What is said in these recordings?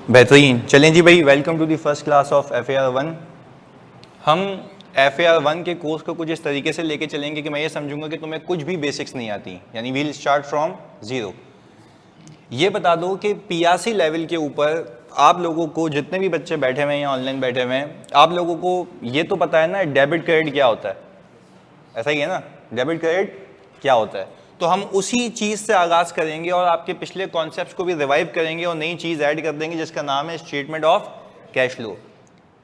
बेहतरीन। चलें जी भाई, welcome to the first class of FAR1। हम FAR1 के कोर्स को कुछ इस तरीके से लेके चलेंगे कि मैं ये समझूंगा कि तुम्हें कुछ भी बेसिक्स नहीं आती, यानी वील स्टार्ट फ्रॉम जीरो। ये बता दो कि PRC लेवल के ऊपर आप लोगों को, जितने भी बच्चे बैठे हुए हैं या ऑनलाइन बैठे हुए हैं, आप लोगों को ये तो पता है ना डेबिट क्रेडिट क्या होता है? ऐसा ही है ना, डेबिट क्रेडिट क्या होता है? तो हम उसी चीज़ से आगाज़ करेंगे और आपके पिछले कॉन्सेप्ट्स को भी रिवाइव करेंगे और नई चीज़ ऐड कर देंगे जिसका नाम है स्टेटमेंट ऑफ कैश फ्लो।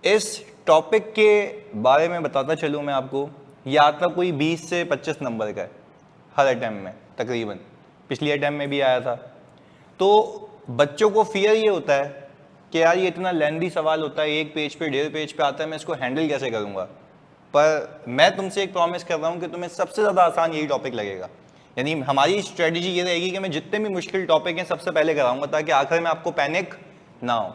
इस टॉपिक के बारे में बताता चलूँ मैं आपको, ये आता कोई 20 से 25 नंबर का है हर अटैम्प्ट में तकरीबन, पिछली अटैम्प्ट में भी आया था। तो बच्चों को फियर ये होता है कि यार ये इतना लेंदी सवाल होता है, एक पेज पे 1.5 पेज पे आता है, मैं इसको हैंडल कैसे करूँगा। पर मैं तुमसे एक प्रॉमिस कर रहा हूँ कि तुम्हें सबसे ज़्यादा आसान यही टॉपिक लगेगा। यानी हमारी स्ट्रेटजी ये रहेगी कि मैं जितने भी मुश्किल टॉपिक हैं सबसे पहले कराऊंगा ताकि आखिर में आपको पैनिक ना हो।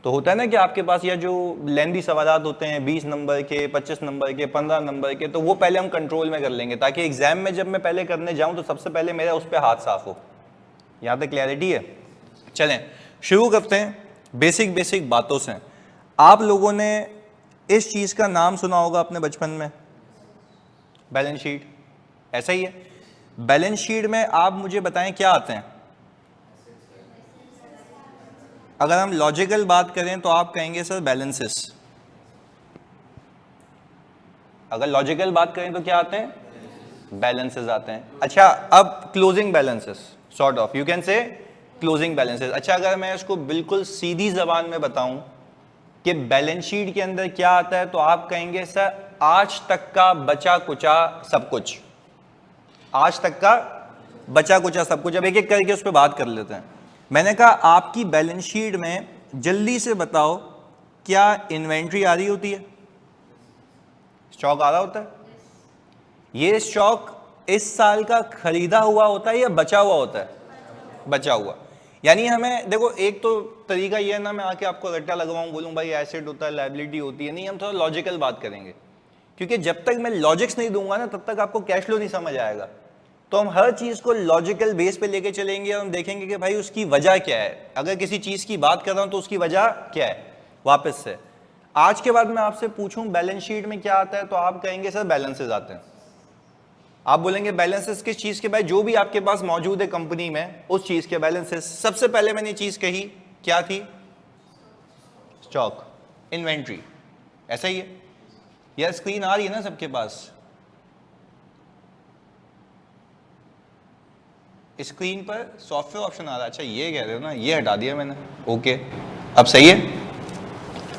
तो होता है ना कि आपके पास यह जो लेंदी सवालात होते हैं 20 नंबर के, 25 नंबर के, 15 नंबर के, तो वो पहले हम कंट्रोल में कर लेंगे ताकि एग्जाम में जब मैं पहले करने जाऊं तो सबसे पहले मेरा उस पर हाथ साफ हो। यहाँ तक क्लैरिटी है? चलें शुरू करते हैं बेसिक बातों से। आप लोगों ने इस चीज़ का नाम सुना होगा अपने बचपन में, बैलेंस शीट। ऐसा ही है, बैलेंस शीट में आप मुझे बताएं क्या आते हैं। अगर हम लॉजिकल बात करें तो आप कहेंगे सर बैलेंसेस। अगर लॉजिकल बात करें तो क्या आते हैं? बैलेंसेस आते हैं। अच्छा, अब closing balances, sort of you can say closing balances. अच्छा, अगर मैं इसको बिल्कुल सीधी जबान में बताऊं कि बैलेंस शीट के अंदर क्या आता है तो आप कहेंगे सर आज तक का बचा कुचा सब कुछ। आज तक का बचा कुचा सब कुछ। अब एक एक करके उस पर बात कर लेते हैं। मैंने कहा आपकी बैलेंस शीट में जल्दी से बताओ क्या इन्वेंट्री आ रही होती है? स्टॉक आ रहा होता है? ये स्टॉक इस साल का खरीदा हुआ होता है या बचा हुआ होता है? बचा हुआ। यानी हमें देखो, एक तो तरीका ये है ना मैं आके आपको रट्टा लगवाऊं, बोलूं भाई एसेट होता है, लायबिलिटी होती है। नहीं, हम थोड़ा लॉजिकल बात करेंगे, क्योंकि जब तक मैं लॉजिक्स नहीं दूंगा ना तब तक आपको कैश फ्लो नहीं समझ आएगा। तो हम हर चीज को लॉजिकल बेस पे लेके चलेंगे और हम देखेंगे कि भाई उसकी वजह क्या है। अगर किसी चीज की बात कर रहा हूं तो उसकी वजह क्या है। वापस से आज के बाद मैं आपसे पूछूं बैलेंस शीट में क्या आता है तो आप कहेंगे सर बैलेंसेस आते हैं। आप बोलेंगे बैलेंसेस किस चीज के? भाई जो भी आपके पास मौजूद है कंपनी में उस चीज के बैलेंसेस। सबसे पहले मैंने चीज कही क्या थी? Stock, inventory. ऐसा ही है यार, स्क्रीन आ रही है ना सबके पास? स्क्रीन पर सॉफ्टवेयर ऑप्शन आ रहा है। अच्छा ये कह रहे हो ना, ये हटा दिया मैंने। ओके, अब सही है।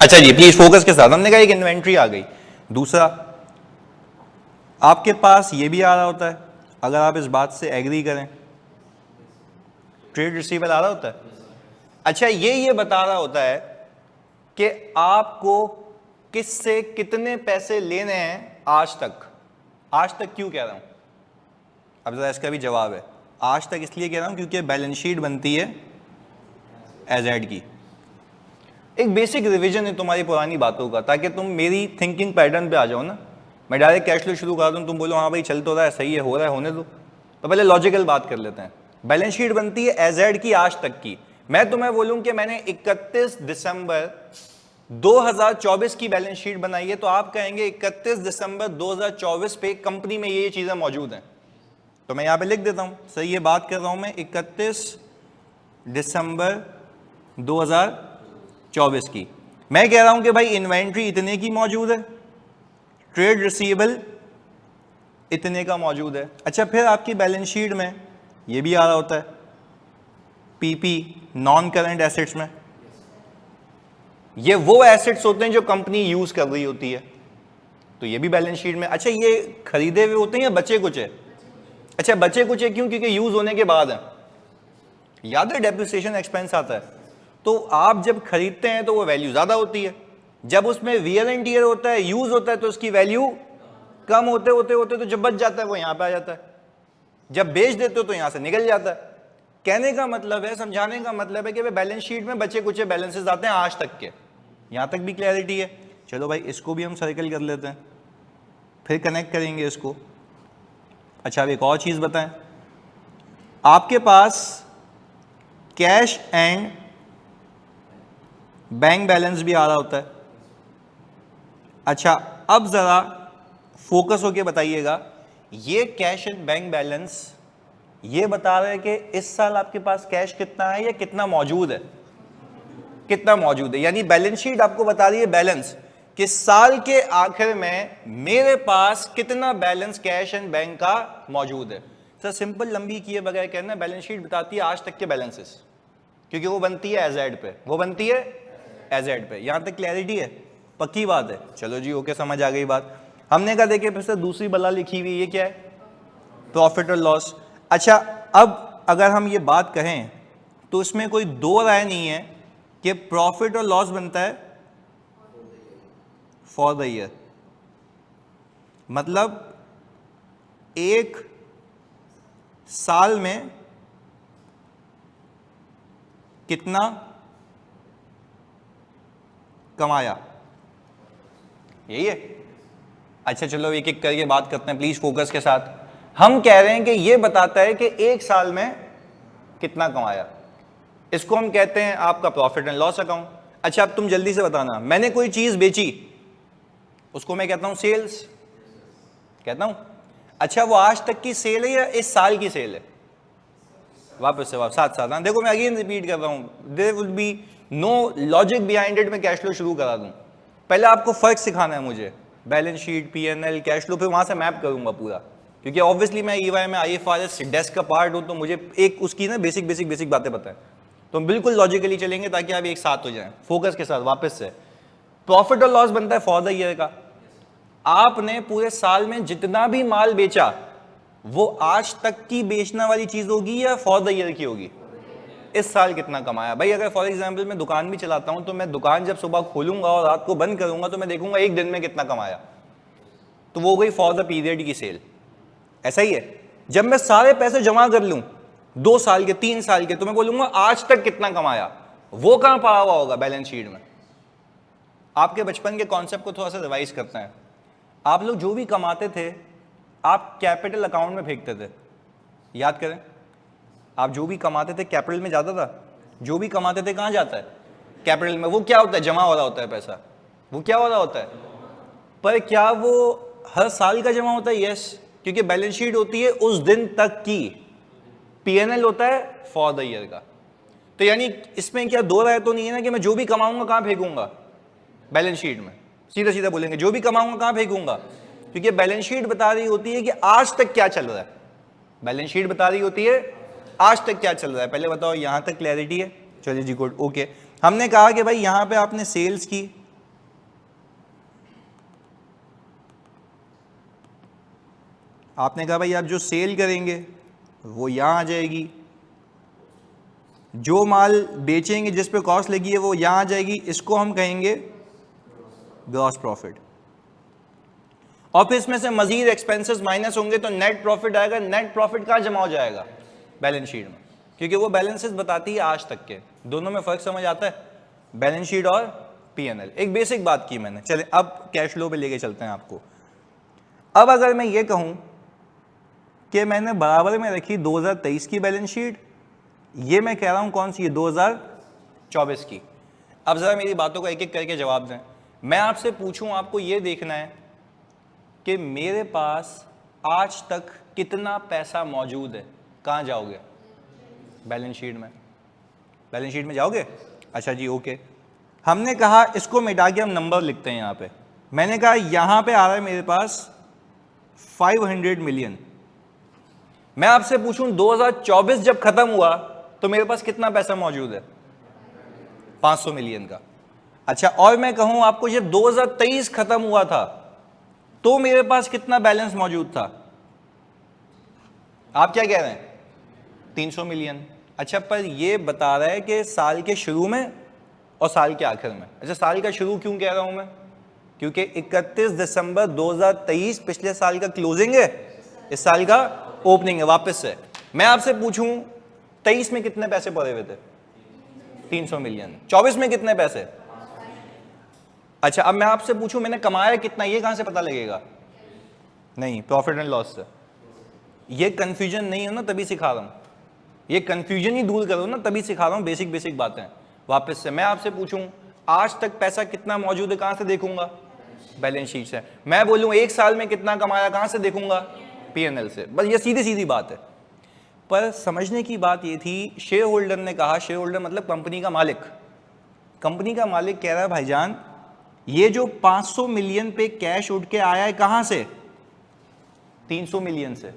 अच्छा जी प्लीज फोकस के साथ। हमने कहा एक इन्वेंट्री आ गई। दूसरा, आपके पास ये भी आ रहा होता है, अगर आप इस बात से एग्री करें, ट्रेड रिसीवेबल आ रहा होता है। अच्छा, ये बता रहा होता है कि आपको किससे कितने पैसे लेने हैं आज तक। आज तक क्यों कह रहा हूं? अब जरा इसका भी जवाब है। आज तक इसलिए कह रहा हूं क्योंकि बैलेंस शीट बनती है एजेड की। एक बेसिक रिवीजन है तुम्हारी पुरानी बातों का, ताकि तुम मेरी थिंकिंग पैटर्न पे आ जाओ ना। मैं डायरेक्ट कैश फ्लो शुरू कर दूं, तुम बोलो हाँ भाई चल तो रहा है, सही है, हो रहा है, होने दो। तो पहले लॉजिकल बात कर लेते हैं। बैलेंस शीट बनती है एजेड की आज तक की। मैं तुम्हें बोलूं कि मैंने 31 दिसंबर 2024 की बैलेंस शीट बनाई है तो आप कहेंगे 31 दिसंबर 2024 पे कंपनी में ये चीजें मौजूद हैं। तो मैं यहां पे लिख देता हूं, सही ये बात कर रहा हूं मैं 31 दिसंबर 2024 की। मैं कह रहा हूं कि भाई इन्वेंट्री इतने की मौजूद है, ट्रेड रिसीवेबल इतने का मौजूद है। अच्छा, फिर आपकी बैलेंस शीट में ये भी आ रहा होता है पीपी, नॉन करंट एसेट्स में। ये वो एसेट्स होते हैं जो कंपनी यूज कर रही होती है, तो ये भी बैलेंस शीट में। अच्छा, ये खरीदे हुए होते हैं या बचे कुछ है? अच्छा, बचे कुछ है क्यों? क्योंकि यूज होने के बाद है। याद है डेप्रिसिएशन एक्सपेंस आता है, तो आप जब खरीदते हैं तो वो वैल्यू ज्यादा होती है, जब उसमें वियर एंड टियर होता है, यूज होता है, तो उसकी वैल्यू कम होते होते होते तो जब बच जाता है वो यहां पे आ जाता है, जब बेच देते हो तो यहां से निकल जाता है। कहने का मतलब है, समझाने का मतलब है कि बैलेंस शीट में बचे कुछ बैलेंसेस आते हैं आज तक के। यहां तक भी क्लैरिटी है? चलो भाई इसको भी हम सर्कल कर लेते हैं, फिर कनेक्ट करेंगे इसको। अच्छा, अब एक और चीज बताएं, आपके पास कैश एंड बैंक बैलेंस भी आ रहा होता है। अच्छा, अब जरा फोकस होके बताइएगा, ये कैश एंड बैंक बैलेंस ये बता रहे हैं कि इस साल आपके पास कैश कितना है या कितना मौजूद है, कितना मौजूद है। यानी बैलेंस शीट आपको बता रही है बैलेंस कि साल के आखिर में मेरे पास कितना बैलेंस कैश एंड बैंक का मौजूद है। सर सिंपल लंबी किए बगैर कहना, बैलेंस शीट बताती है आज तक के बैलेंसेस, क्योंकि वो बनती है एजेड पे, वो बनती है एजेड पे। यहां तक क्लैरिटी है, पक्की बात है। चलो जी ओके, समझ आ गई बात। हमने कहा देखिए फिर से दूसरी बला लिखी हुई, ये क्या है, प्रॉफिट और लॉस। अच्छा, अब अगर हम ये बात कहें तो इसमें कोई दो राय नहीं है कि प्रॉफिट और लॉस बनता है फॉर द ईयर। मतलब एक साल में कितना कमाया, यही है। अच्छा चलो एक एक करके बात करते हैं प्लीज फोकस के साथ। हम कह रहे हैं कि ये बताता है कि एक साल में कितना कमाया, इसको हम कहते हैं आपका प्रॉफिट एंड लॉस अकाउंट। अच्छा अब तुम जल्दी से बताना, मैंने कोई चीज बेची, उसको मैं कहता हूं सेल्स, कहता हूं। अच्छा वो आज तक की सेल है या इस साल की सेल है? वापस से साथ साथ देखो, मैं अगेन रिपीट कर रहा हूं, there will be no logic behind it. मैं कैश फ्लो शुरू करा दूं, पहले आपको फर्क सिखाना है मुझे, balance sheet, PNL, cash flow, फिर वहां से मैप करूंगा पूरा, क्योंकि ऑब्वियसली मैं ईवाई में आईएफआरएस डेस्क का पार्ट हूं, तो मुझे एक उसकी ना बेसिक बातें पता है। तो हम बिल्कुल लॉजिकली चलेंगे ताकि आप एक साथ हो जाएं फोकस के साथ। वापस से प्रॉफिट और लॉस बनता है फॉर द ईयर का। आपने पूरे साल में जितना भी माल बेचा वो आज तक की बेचने वाली चीज होगी या फॉर द ईयर की होगी? इस साल कितना कमाया भाई। अगर फॉर एग्जांपल मैं दुकान भी चलाता हूं तो मैं दुकान जब सुबह खोलूंगा और रात को बंद करूंगा तो मैं देखूंगा एक दिन में कितना कमाया, तो वो हो गई फॉर द पीरियड की सेल। ऐसा ही है, जब मैं सारे पैसे जमा कर लूं 2 साल के 3 साल के, तो मैं बोलूंगा आज तक कितना कमाया, वो कहां पड़ा हुआ होगा बैलेंस शीट में। आपके बचपन के कॉन्सेप्ट को थोड़ा सा रिवाइज करते हैं। आप लोग जो भी कमाते थे आप कैपिटल अकाउंट में फेंकते थे, याद करें, आप जो भी कमाते थे कैपिटल में जाता था। जो भी कमाते थे कहां जाता है? कैपिटल में। वो क्या होता है? जमा हो रहा होता है पैसा। वो क्या हो रहा होता है? पर क्या वो हर साल का जमा होता है? यस, क्योंकि बैलेंस शीट होती है उस दिन तक की, पीएनएल होता है फॉर द ईयर का। तो यानी इसमें क्या दो राय तो नहीं है ना कि मैं जो भी कमाऊंगा कहां फेंकूंगा? बैलेंस शीट में। सीधा सीधा बोलेंगे जो भी कमाऊंगा कहां फेंकूंगा, क्योंकि बैलेंस शीट बता रही होती है कि आज तक क्या चल रहा है। बैलेंस शीट बता रही होती है आज तक क्या चल रहा है। पहले बताओ यहां तक क्लैरिटी है? चलिए जी गुड, ओके। हमने कहा कि भाई यहां पे आपने सेल्स की, आपने कहा भाई आप जो सेल करेंगे वो यहां आ जाएगी, जो माल बेचेंगे जिस पे कॉस्ट लगी है वो यहां आ जाएगी, इसको हम कहेंगे ग्रॉस प्रॉफिट। और फिर इसमें से मजीद एक्सपेंसेस माइनस होंगे तो नेट प्रॉफिट आएगा। नेट प्रॉफिट कहां जमा हो जाएगा? बैलेंस शीट में, क्योंकि वो बैलेंसेस बताती है आज तक के। दोनों में फर्क समझ आता है, बैलेंस शीट और पीएनएल। एक बेसिक बात की मैंने, चले अब कैश फ्लो पे लेके चलते हैं आपको। अब अगर मैं ये कहूं कि मैंने बराबर में रखी 2023 की बैलेंस शीट, ये मैं कह रहा हूं कौन सी है? 2024 की। अब जरा मेरी बातों को एक एक करके जवाब दें। मैं आपसे पूछूं, आपको ये देखना है कि मेरे पास आज तक कितना पैसा मौजूद है। कहां जाओगे? बैलेंस शीट में। बैलेंस शीट में जाओगे? अच्छा जी ओके। हमने कहा इसको मिटा के हम नंबर लिखते हैं यहां पे। मैंने कहा यहां पे आ रहा है मेरे पास 500 मिलियन। मैं आपसे पूछूं 2024 जब खत्म हुआ तो मेरे पास कितना पैसा मौजूद है? 500 मिलियन का। अच्छा, और मैं कहूं आपको जब 2023 खत्म हुआ था तो मेरे पास कितना बैलेंस मौजूद था? आप क्या कह रहे हैं? 300 मिलियन। अच्छा, पर ये बता रहा है कि साल के शुरू में और साल के आखिर में। अच्छा, साल का शुरू क्यों कह रहा हूं मैं? क्योंकि 31 दिसंबर 2023 पिछले साल का क्लोजिंग है, इस साल का ओपनिंग है। वापस से मैं आपसे पूछूं 23 में कितने पैसे पड़े हुए थे? 300 मिलियन। 24 में कितने पैसे? अच्छा, अब मैं आपसे पूछूं मैंने कमाया कितना, ये कहां से पता लगेगा? नहीं, प्रॉफिट एंड लॉस से। ये कंफ्यूजन नहीं है ना, तभी सिखा रहा हूं। ये कंफ्यूजन ही दूर करो ना, तभी सिखा रहा हूं बेसिक बातें। वापस से मैं आपसे पूछूं आज तक पैसा कितना मौजूद है कहां से देखूंगा? बैलेंस शीट से। मैं बोलूं 1 साल में कितना कमाया कहां से देखूंगा? पीएनएल से। बस ये सीधी सीधी बात है। पर समझने की बात ये थी, शेयर होल्डर ने कहा, शेयर होल्डर मतलब कंपनी का मालिक, कंपनी का मालिक कह रहा है भाईजान ये जो 500 मिलियन पे कैश उठ के आया है कहां से? 300 मिलियन से।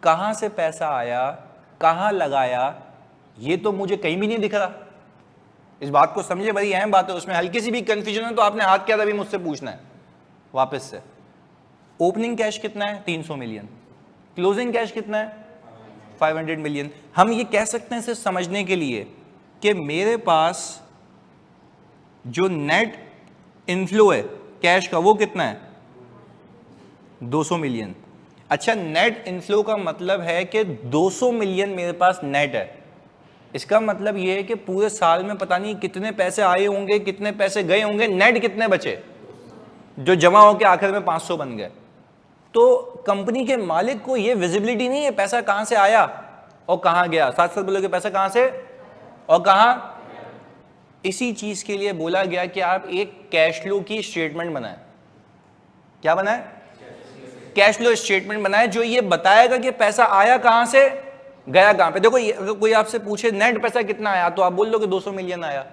कहां से पैसा आया, कहां लगाया, ये तो मुझे कहीं भी नहीं दिख रहा। इस बात को समझे, बड़ी अहम बात है। उसमें हल्की सी भी कंफ्यूजन है तो आपने हाथ क्या अभी मुझसे पूछना है वापस से। ओपनिंग कैश कितना है? 300 मिलियन। क्लोजिंग कैश कितना है? 500 मिलियन। हम ये कह सकते हैं सिर्फ समझने के लिए कि मेरे पास जो नेट इनफ्लो है कैश का वो कितना है? 200 मिलियन। अच्छा, नेट इनफ्लो का मतलब है कि 200 मिलियन मेरे पास नेट है। इसका मतलब ये है कि पूरे साल में पता नहीं कितने पैसे आए होंगे, कितने पैसे गए होंगे, नेट कितने बचे जो जमा होकर आखिर में 500 बन गए। तो कंपनी के मालिक को ये विजिबिलिटी नहीं है पैसा कहां से आया और कहां गया। साथ साथ बोलोगे पैसा कहां से और कहां। इसी चीज के लिए बोला गया कि आप एक कैश फ्लो की स्टेटमेंट बनाएं। क्या बनाएं? कैश फ्लो स्टेटमेंट बनाएं जो ये बताएगा कि पैसा आया कहां से, गया कहां पे। देखो अगर कोई आपसे पूछे नेट पैसा कितना आया तो आप बोल दो कि 200 मिलियन आया,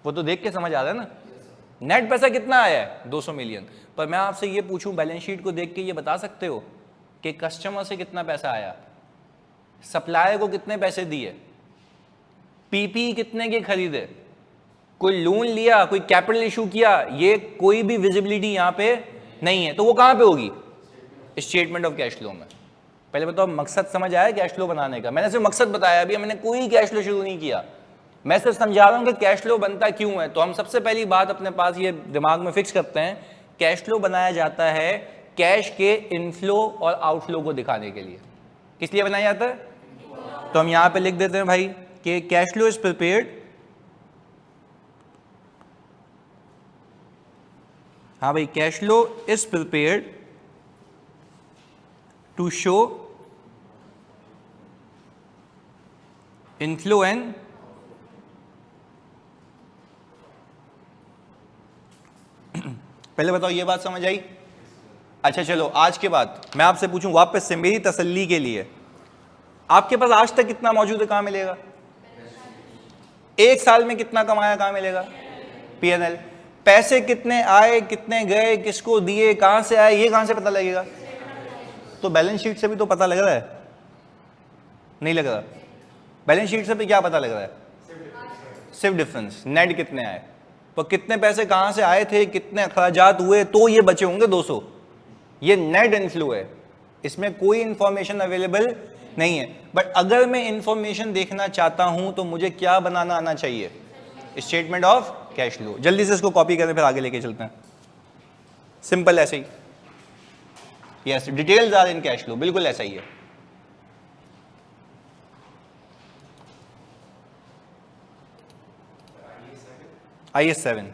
वो तो देख के समझ आ रहा है ना। नेट पैसा कितना आया है? 200 मिलियन। पर मैं आपसे ये पूछूं, बैलेंस शीट को देख के ये बता सकते हो कि कस्टमर से कितना पैसा आया, सप्लायर को कितने पैसे दिए, पीपी कितने के खरीदे, कोई लोन लिया, कोई कैपिटल इशू किया, ये कोई भी विजिबिलिटी यहां पे नहीं है। तो वो कहां पे होगी? स्टेटमेंट ऑफ कैश फ्लो में। पहले बताओ मकसद समझ आया कैश फ्लो बनाने का? मैंने सिर्फ मकसद बताया, अभी मैंने कोई कैश फ्लो शुरू नहीं किया। मैं सिर्फ समझा रहा हूं कि कैश फ्लो बनता क्यों है। तो हम सबसे पहली बात अपने पास ये दिमाग में फिक्स करते हैं, कैश फ्लो बनाया जाता है कैश के इनफ्लो और आउटफ्लो को दिखाने के लिए। किस लिए बनाया जाता है? तो हम यहां पे लिख देते हैं भाई कि कैश फ्लो इज प्रिपेयर्ड, हाँ भाई, cash flow is prepared to show inflow and पहले बताओ ये बात समझ आई? अच्छा चलो, आज के बाद मैं आपसे पूछूं वापस से मेरी तसल्ली के लिए, आपके पास आज तक कितना मौजूद है कहां मिलेगा? 1 साल में कितना कमाया कहां मिलेगा? पीएनएल। पैसे कितने आए, कितने गए, किसको दिए, कहां से आए, ये कहां से पता लगेगा? तो बैलेंस शीट से भी तो पता लग रहा है, नहीं लग रहा? बैलेंस शीट से भी क्या पता लग रहा है? सिर्फ डिफरेंस। नेट कितने आए, तो कितने पैसे कहां से आए थे, कितने अखराजात हुए, तो ये बचे होंगे 200। ये नेट इनफ्लो है, इसमें कोई इंफॉर्मेशन अवेलेबल नहीं है। बट अगर मैं इंफॉर्मेशन देखना चाहता हूं तो मुझे क्या बनाना आना चाहिए? Statement of cash flow. जल्दी से इसको कॉपी करें फिर आगे लेके चलते हैं। सिंपल ऐसे ही, yes, details are in cash flow, बिल्कुल ऐसा ही है। IS 7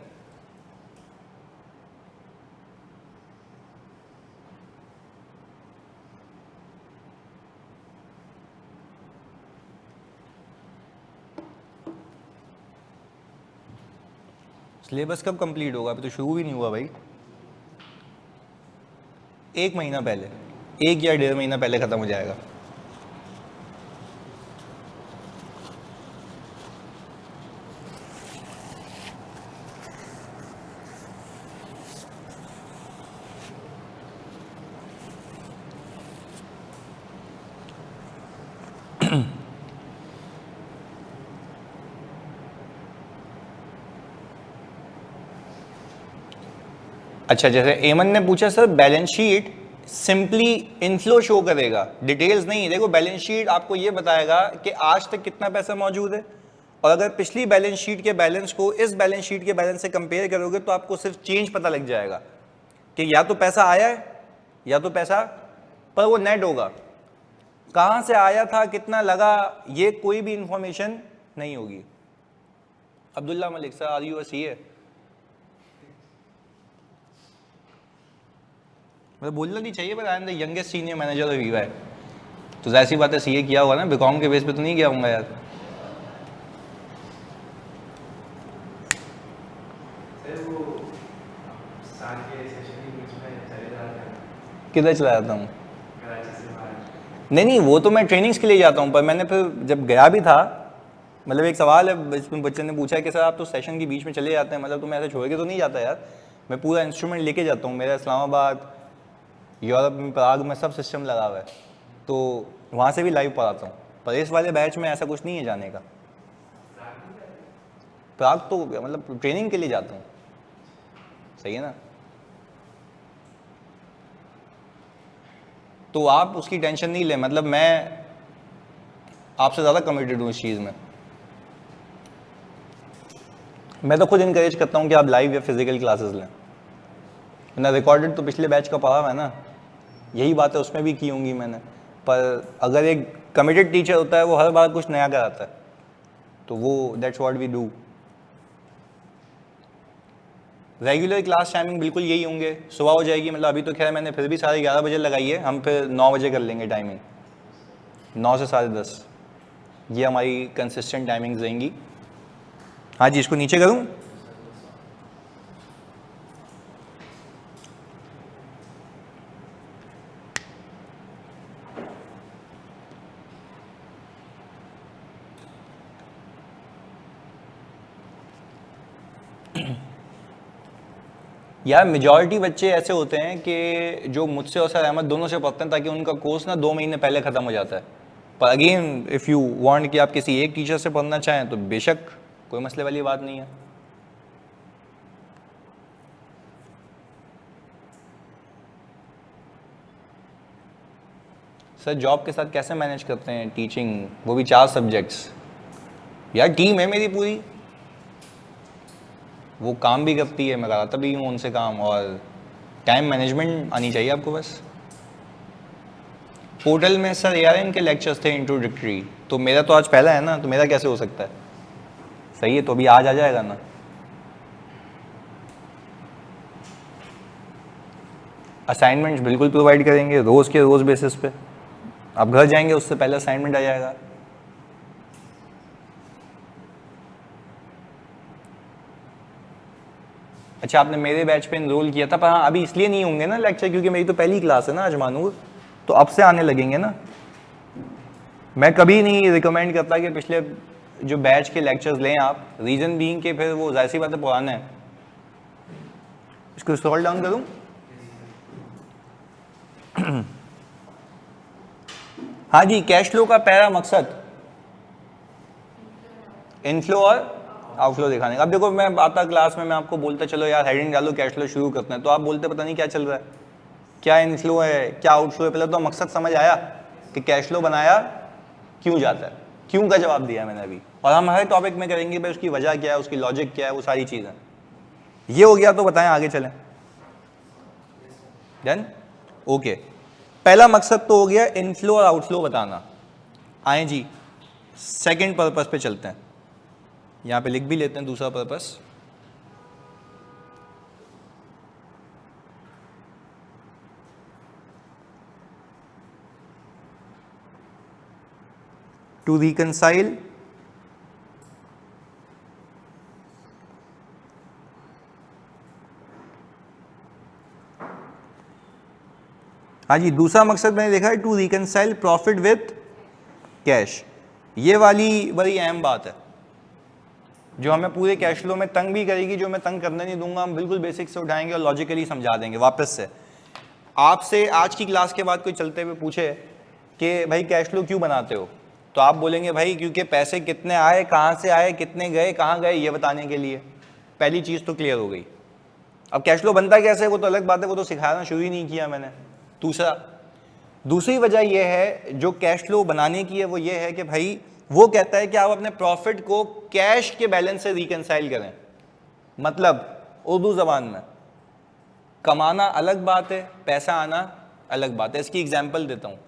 सिलेबस कब कंप्लीट होगा? अभी तो शुरू भी नहीं हुआ भाई। 1 महीना पहले, 1 या 1.5 महीना पहले खत्म हो जाएगा। अच्छा, जैसे एमन ने पूछा sir balance sheet simply inflow show करेगा, डिटेल्स नहीं। देखो बैलेंस शीट आपको ये बताएगा कि आज तक कितना पैसा मौजूद है, और अगर पिछली बैलेंस शीट के बैलेंस को इस बैलेंस शीट के बैलेंस से कंपेयर करोगे तो आपको सिर्फ चेंज पता लग जाएगा कि या तो पैसा आया है या तो पैसा, पर वो नेट होगा। कहाँ से आया था, कितना लगा, ये कोई भी इंफॉर्मेशन नहीं होगी। Abdullah Malik sir, are you a CA? मतलब बोलना नहीं चाहिए, पर I am the youngest senior manager of Viva है, तो जाहिर सी बात है सीए किया होगा ना, बीकॉम के बेस पे तो नहीं किया होगा यार। किधर चला जाता हूँ? नहीं, वो तो मैं ट्रेनिंग्स के लिए जाता हूँ, पर मैंने फिर जब गया भी था, मतलब एक सवाल है, बच्चे ने पूछा कि सर आप तो सेशन के बीच में चले जाते हैं, मतलब तुम ऐसे छोड़ के तो नहीं जाता यार? मैं पूरा इंस्ट्रूमेंट लेके जाता हूँ, मेरा इस्लामाबाद, यूरोप में, प्राग में सब सिस्टम लगा हुआ है, तो वहाँ से भी लाइव पढ़ाता हूँ। पर इस वाले बैच में ऐसा कुछ नहीं है जाने का। प्राग तो मतलब ट्रेनिंग के लिए जाता हूँ, सही है ना? तो आप उसकी टेंशन नहीं लें, मतलब मैं आपसे ज़्यादा कमिटेड हूँ इस चीज़ में। मैं तो खुद इनकरेज करता हूँ कि आप लाइव या फिजिकल क्लासेस लें। मैंने रिकॉर्डेड तो पिछले बैच का पढ़ा है ना, यही बातें उसमें भी की होंगी मैंने। पर अगर एक कमिटेड टीचर होता है वो हर बार कुछ नया कराता है, तो वो that's what we do. Regular class timing बिल्कुल यही होंगे, सुबह हो जाएगी, मतलब अभी तो खैर मैंने फिर भी 11:30 बजे लगाई है, हम फिर 9 बजे कर लेंगे टाइमिंग, 9 से 10:30, ये हमारी कंसिस्टेंट टाइमिंग्स रहेंगी। हाँ जी, इसको नीचे करूँ? यार मेजॉरिटी बच्चे ऐसे होते हैं कि जो मुझसे और सर अहमद दोनों से पढ़ते हैं, ताकि उनका कोर्स ना 2 महीने पहले ख़त्म हो जाता है। पर अगेन इफ़ यू वांट कि आप किसी एक टीचर से पढ़ना चाहें तो बेशक, कोई मसले वाली बात नहीं है। सर जॉब के साथ कैसे मैनेज करते हैं टीचिंग, वो भी 4 सब्जेक्ट्स? यार टीम है मेरी पूरी, वो काम भी करती है, मैं कराता भी हूँ उनसे काम, और टाइम मैनेजमेंट आनी चाहिए आपको बस। पोर्टल में सर ARN के लेक्चर्स थे इंट्रोडक्टरी, तो मेरा तो आज पहला है ना, तो मेरा कैसे हो सकता है? सही है, तो अभी आज आ जाएगा ना। असाइनमेंट्स बिल्कुल प्रोवाइड करेंगे रोज़ के रोज़ बेसिस पे, आप घर जाएंगे उससे पहले असाइनमेंट आ जाएगा। अच्छा, आपने मेरे बैच पे इनरोल किया था, पर हाँ अभी इसलिए नहीं होंगे ना लेक्चर, क्योंकि मेरी तो पहली क्लास है ना आज मानूर, तो अब से आने लगेंगे ना। मैं कभी नहीं रिकमेंड करता कि पिछले जो बैच के लेक्चर्स लें आप, रीजन बीइंग के फिर वो जाहिर सी बात है पुराना है। इसको स्क्रॉल डाउन करूं? हाँ जी, कैश फ्लो का पहला मकसद इनफ्लो और आउटफ्लो दिखाने का। अब देखो मैं आता क्लास में, मैं आपको बोलता चलो यार हेडिंग डालो कैश फ्लो शुरू करते हैं, तो आप बोलते पता नहीं क्या चल रहा है, क्या इनफ्लो है क्या आउटफ्लो है। पहले तो मकसद समझ आया कि कैश फ्लो बनाया क्यों जाता है, क्यों का जवाब दिया मैंने अभी, और हम हर टॉपिक में करेंगे भाई उसकी वजह क्या है, उसकी लॉजिक क्या है, वो सारी चीज़ें। ये हो गया, तो बताएं आगे चलें। डन? ओके, पहला मकसद तो हो गया इनफ्लो और आउटफ्लो बताना। आए जी सेकंड पर्पस पे चलते हैं, यहाँ पे लिख भी लेते हैं दूसरा पर्पस। टू रिकंसाइल हाँ जी, दूसरा मकसद मैंने देखा है to reconcile profit with cash. ये वाली बड़ी अहम बात है जो हमें पूरे कैश फ्लो में तंग भी करेगी, जो मैं तंग करने नहीं दूंगा, हम बिल्कुल बेसिक से उठाएंगे और लॉजिकली समझा देंगे वापस से। आपसे आज की क्लास के बाद कोई चलते हुए पूछे कि भाई कैश फ्लो क्यों बनाते हो, तो आप बोलेंगे भाई क्योंकि पैसे कितने आए, कहाँ से आए, कितने गए, कहाँ गए, ये बताने के लिए। पहली चीज़ तो क्लियर हो गई। अब कैश फ्लो बनता कैसे वो तो अलग बात है, वो तो सिखाना शुरू ही नहीं किया मैंने। दूसरी वजह यह है जो कैश फ्लो बनाने की है, वो ये है कि भाई वो कहता है कि आप अपने प्रॉफिट को कैश के बैलेंस से रिकंसाइल करें। मतलब उर्दू जबान में कमाना अलग बात है, पैसा आना अलग बात है। इसकी एग्जांपल देता हूँ।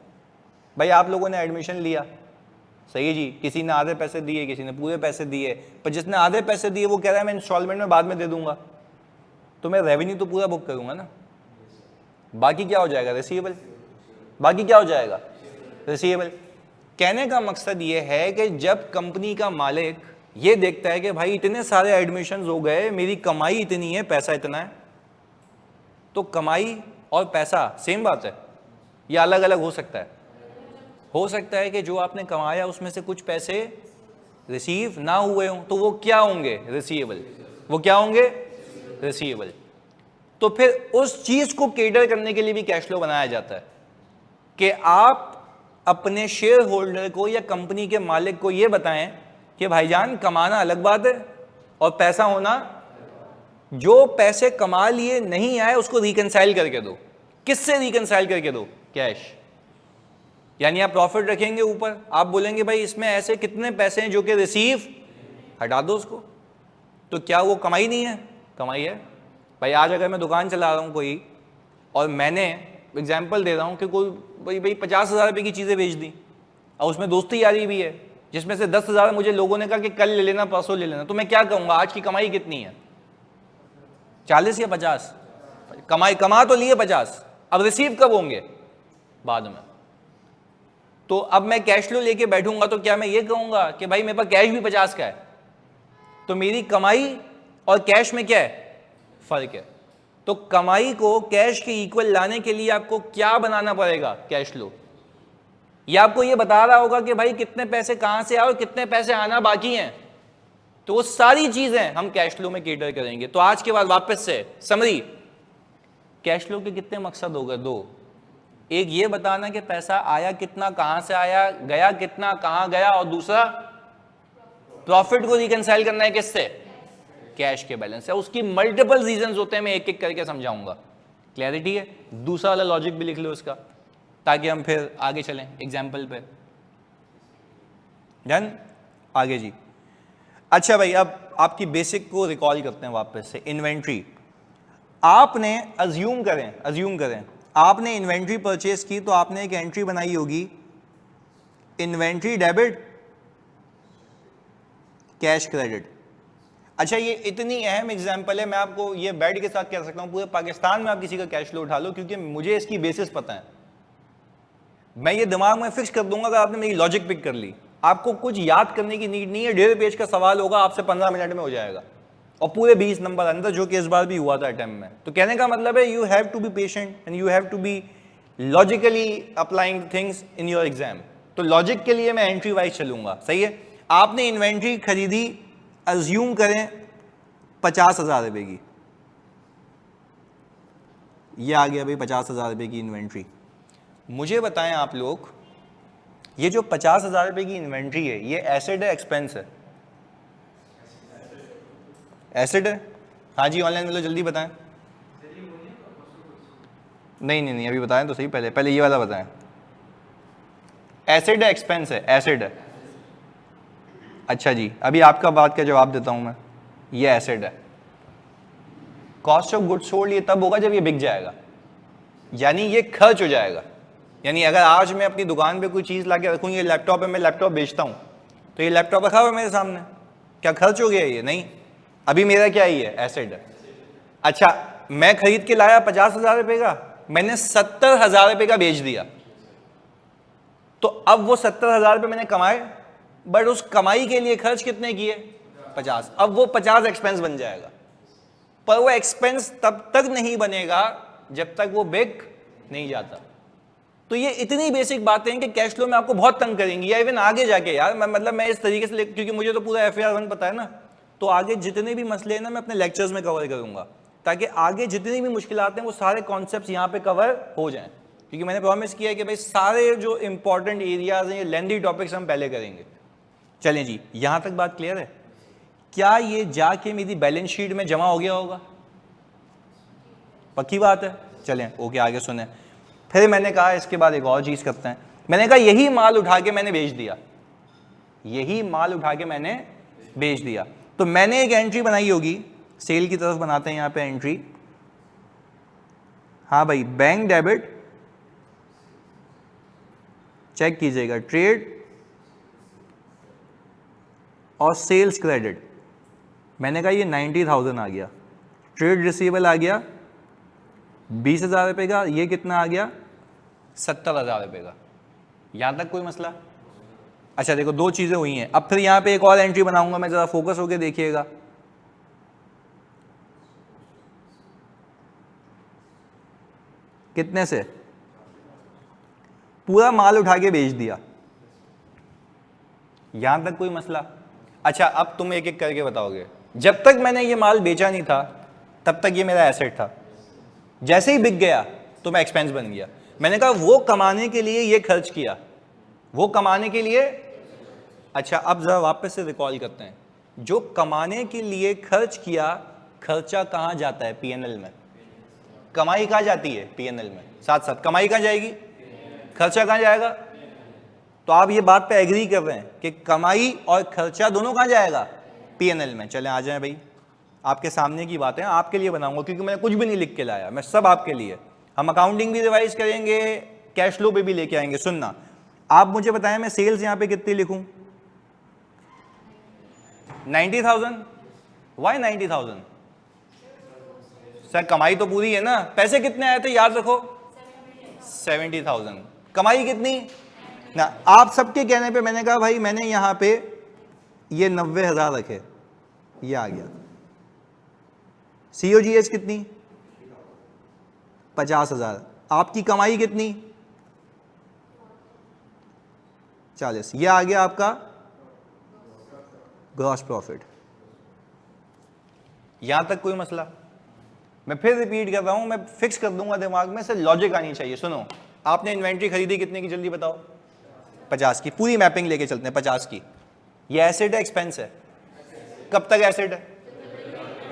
भाई आप लोगों ने एडमिशन लिया, सही है जी, किसी ने आधे पैसे दिए, किसी ने पूरे पैसे दिए, पर जिसने आधे पैसे दिए वो कह रहा है मैं इंस्टॉलमेंट में बाद में दे दूंगा, तो मैं रेवेन्यू तो पूरा बुक करूंगा ना, बाकी क्या हो जाएगा, रिसीवेबल। बाकी क्या हो जाएगा, रिसीवेबल। कहने का मकसद ये है कि जब कंपनी का मालिक ये देखता है कि भाई इतने सारे एडमिशन हो गए, मेरी कमाई इतनी है, पैसा इतना है। तो कमाई और पैसा सेम बात है या अलग अलग हो सकता है? हो सकता है कि जो आपने कमाया उसमें से कुछ पैसे रिसीव ना हुए हों, तो वो क्या होंगे? रिसीवेबल। वो क्या होंगे? रिसीवेबल। तो फिर उस चीज को केटर करने के लिए भी कैश फ्लो बनाया जाता है कि आप अपने शेयर होल्डर को या कंपनी के मालिक को यह बताएं कि भाईजान कमाना अलग बात है और पैसा होना, जो पैसे कमा लिए नहीं आए उसको रिकंसाइल करके दो। किससे रिकंसाइल करके दो? कैश। यानी आप प्रॉफिट रखेंगे ऊपर, आप बोलेंगे भाई इसमें ऐसे कितने पैसे हैं जो कि रिसीव, हटा दो उसको। तो क्या वो कमाई नहीं है? कमाई है। भाई आज अगर मैं दुकान चला रहा हूँ कोई, और मैंने एग्जाम्पल दे रहा हूँ कि कोई भाई 50,000 रुपये की चीज़ें बेच दी और उसमें दोस्ती यारी भी है, जिसमें से 10,000 मुझे लोगों ने कहा कि कल ले लेना, परसों ले लेना, तो मैं क्या कहूँगा? आज की कमाई कितनी है? 40 या 50? कमा तो लिए 50, अब रिसीव कब होंगे? बाद में। तो अब मैं कैश फ्लो लेके बैठूंगा तो क्या मैं ये कहूंगा कि भाई मेरे पास कैश भी 50 का है? तो मेरी कमाई और कैश में क्या है? फर्क है। तो कमाई को कैश के इक्वल लाने के लिए आपको क्या बनाना पड़ेगा? Cash flow. या आपको ये बता रहा होगा कि भाई कितने पैसे कहां से आए और कितने पैसे आना बाकी हैं। तो वो सारी चीजें हम कैश फ्लो में केटर करेंगे। तो आज के बाद वापस से समरी, कैश फ्लो के कितने मकसद हो गए? 2। एक ये बताना कि पैसा आया कितना, कहां से आया, गया कितना, कहां गया, और दूसरा प्रॉफिट को रिकंसाइल करना है किससे? कैश के बैलेंस से। उसकी मल्टीपल रीजंस होते हैं, मैं एक एक करके समझाऊंगा। क्लैरिटी है? दूसरा वाला लॉजिक भी लिख लो इसका, ताकि हम फिर आगे चलें एग्जाम्पल पे। डन? आगे जी। अच्छा भाई, अब आपकी बेसिक को रिकॉल करते हैं वापस से। इन्वेंट्री, आपने अज्यूम करें आपने इन्वेंट्री परचेस की, तो आपने एक एंट्री बनाई होगी, इन्वेंट्री डेबिट, कैश क्रेडिट। अच्छा, ये इतनी अहम एग्जांपल है, मैं आपको ये बेड के साथ कह सकता हूं पूरे पाकिस्तान में आप किसी का कैश फ्लो उठा लो, क्योंकि मुझे इसकी बेसिस पता है। मैं ये दिमाग में फिक्स कर दूंगा अगर आपने मेरी लॉजिक पिक कर ली। आपको कुछ याद करने की नीड नहीं है, 1.5 पेज का सवाल होगा, आपसे 15 मिनट में हो जाएगा, और पूरे 20 नंबर अंदर, जो कि इस बार भी हुआ था अटेम्प्ट में। तो कहने का मतलब है you have to be patient and you have to be logically applying things in your exam. तो लॉजिक के लिए मैं एंट्री वाइज चलूंगा, सही है। आपने इन्वेंट्री खरीदी, अज्यूम करें 50,000 रुपए की, ये आ गया भाई 50,000 रुपए की इन्वेंट्री। मुझे बताएं आप लोग, ये जो 50,000 रुपए की इन्वेंट्री है, ये एसेट है एक्सपेंस है? एसेट है। हाँ जी, ऑनलाइन बोलो, जल्दी बताएं। नहीं, अभी बताएं तो सही, पहले ये वाला बताएं। एसेट है एक्सपेंस है? एसेट है। अच्छा जी, अभी आपका बात का जवाब देता हूं मैं, ये एसेट है। कॉस्ट ऑफ गुड्स सोल्ड ये तब होगा जब ये बिक जाएगा, यानी ये खर्च हो जाएगा। यानी अगर आज मैं अपनी दुकान पे कोई चीज़ ला के रखूँ, ये लैपटॉप है, मैं लैपटॉप बेचता हूँ, तो ये लैपटॉप रखा हुआ है मेरे सामने, क्या खर्च हो गया ये? नहीं, अभी मेरा क्या ही है? एसेट है। अच्छा, मैं खरीद के लाया 50,000 रुपए का, मैंने 70,000 रुपए का बेच दिया, तो अब वो 70,000 रुपए मैंने कमाए, बट उस कमाई के लिए खर्च कितने किए? 50। अब वो 50 एक्सपेंस बन जाएगा, पर वो एक्सपेंस तब तक नहीं बनेगा जब तक वो बिक नहीं जाता। तो ये इतनी बेसिक बातें हैं कि कैश फ्लो में आपको बहुत तंग करेंगी, या इवन आगे जाके यार मैं इस तरीके से, क्योंकि मुझे तो पूरा FAR 1 पता है ना, तो आगे जितने भी मसले हैं ना मैं अपने लेक्चर्स में कवर करूंगा, ताकि आगे जितनी भी मुश्किलात हैं वो सारे कॉन्सेप्ट्स यहाँ पे कवर हो जाएं। क्योंकि मैंने प्रॉमिस किया है कि भाई सारे जो इंपॉर्टेंट एरियाज हैं, ये लेंदी टॉपिक्स हम पहले करेंगे। चलें जी, यहाँ तक बात क्लियर है? क्या ये जाके मेरी बैलेंस शीट में जमा हो गया होगा? पक्की बात है? चलें ओके, आगे सुने। फिर मैंने कहा इसके बाद एक और चीज़ करते हैं। मैंने कहा यही माल उठा के मैंने बेच दिया, यही माल उठा के मैंने बेच दिया, तो मैंने एक एंट्री बनाई होगी, सेल की तरफ बनाते हैं यहाँ पे एंट्री। हाँ भाई, बैंक डेबिट, चेक कीजिएगा, ट्रेड और सेल्स क्रेडिट। मैंने कहा ये 90,000 आ गया, ट्रेड रिसीवेबल आ गया 20,000 रुपये का, ये कितना आ गया? 70,000 रुपये का। यहाँ तक कोई मसला? अच्छा देखो दो चीजें हुई हैं, अब फिर यहां पे एक और एंट्री बनाऊंगा मैं, जरा फोकस होके देखिएगा। कितने से? पूरा माल उठा के बेच दिया, यहां तक कोई मसला? अच्छा अब तुम एक एक करके बताओगे। जब तक मैंने ये माल बेचा नहीं था तब तक ये मेरा एसेट था, जैसे ही बिक गया तो मैं एक्सपेंस बन गया। मैंने कहा वो कमाने के लिए ये खर्च किया, वो कमाने के लिए। अच्छा अब जरा वापस से रिकॉल करते हैं, जो कमाने के लिए खर्च किया, खर्चा कहां जाता है? पीएनएल में। कमाई कहां जाती है? पीएनएल में। साथ साथ कमाई कहां जाएगी, खर्चा कहां जाएगा? तो आप ये बात पे एग्री कर रहे हैं कि कमाई और खर्चा दोनों कहां जाएगा? पीएनएल में। चलें आ जाएं भाई, आपके सामने की बातें आपके लिए बनाऊंगा, क्योंकि मैंने कुछ भी नहीं लिख के लाया, मैं सब आपके लिए। हम अकाउंटिंग भी रिवाइज करेंगे, कैश फ्लो पे भी लेके आएंगे। सुनना, आप मुझे बताएं मैं सेल्स यहां पे कितनी लिखूं? 90,000। वाई 90,000? सर कमाई तो पूरी है ना, पैसे कितने आए थे याद रखो? 70,000। कमाई कितनी ना? आप सबके कहने पे मैंने कहा भाई मैंने यहां पे ये 90,000 रखे, ये आ गया। COGS कितनी? 50,000। आपकी कमाई कितनी? 40। ये आ गया आपका ग्रॉस प्रॉफिट। यहां तक कोई मसला? मैं फिर रिपीट कर रहा हूं, मैं फिक्स कर दूंगा दिमाग में, से लॉजिक आनी चाहिए। सुनो, आपने इन्वेंट्री खरीदी कितने की? जल्दी बताओ। 50 की। पूरी मैपिंग लेके चलते हैं 50 की। ये एसेट है एक्सपेंस है? कब तक एसेट है?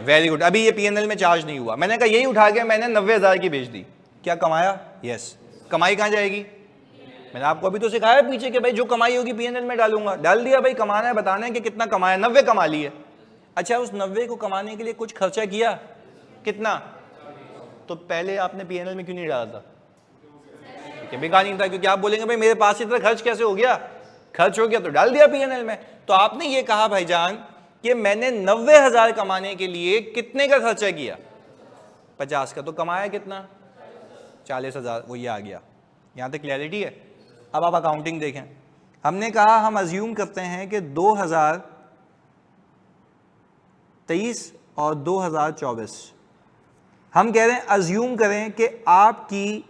Very good. अभी ये पीएनएल में चार्ज नहीं हुआ, मैंने कहा यही उठा के मैंने 90,000 की बेच दी, क्या कमाया? यस। कमाई कहां जाएगी? मैंने आपको अभी तो सिखाया पीछे कि भाई जो कमाई होगी पीएनएल में डालूंगा। डाल दिया भाई, कमाना है, बताना है कि कितना कमाया। 90 कमा ली है। अच्छा उस 90 को कमाने के लिए कुछ खर्चा किया, कितना? तो पहले आपने पीएनएल में क्यों नहीं डाला था? बिका नहीं था, क्योंकि आप बोलेंगे भाई मेरे पास इतना खर्च कैसे हो गया? खर्च हो गया तो डाल दिया पीएनएल में। तो आपने ये कहा भाईजान कि मैंने 90,000 कमाने के लिए कितने का खर्चा किया? 50 का। तो कमाया कितना? 40,000। वो ये आ गया। यहां तक क्लैरिटी है? अब आप अकाउंटिंग देखें। हमने कहा हम अज्यूम करते हैं कि 2023 और 2024, हम कह रहे हैं अज्यूम करें कि आपकी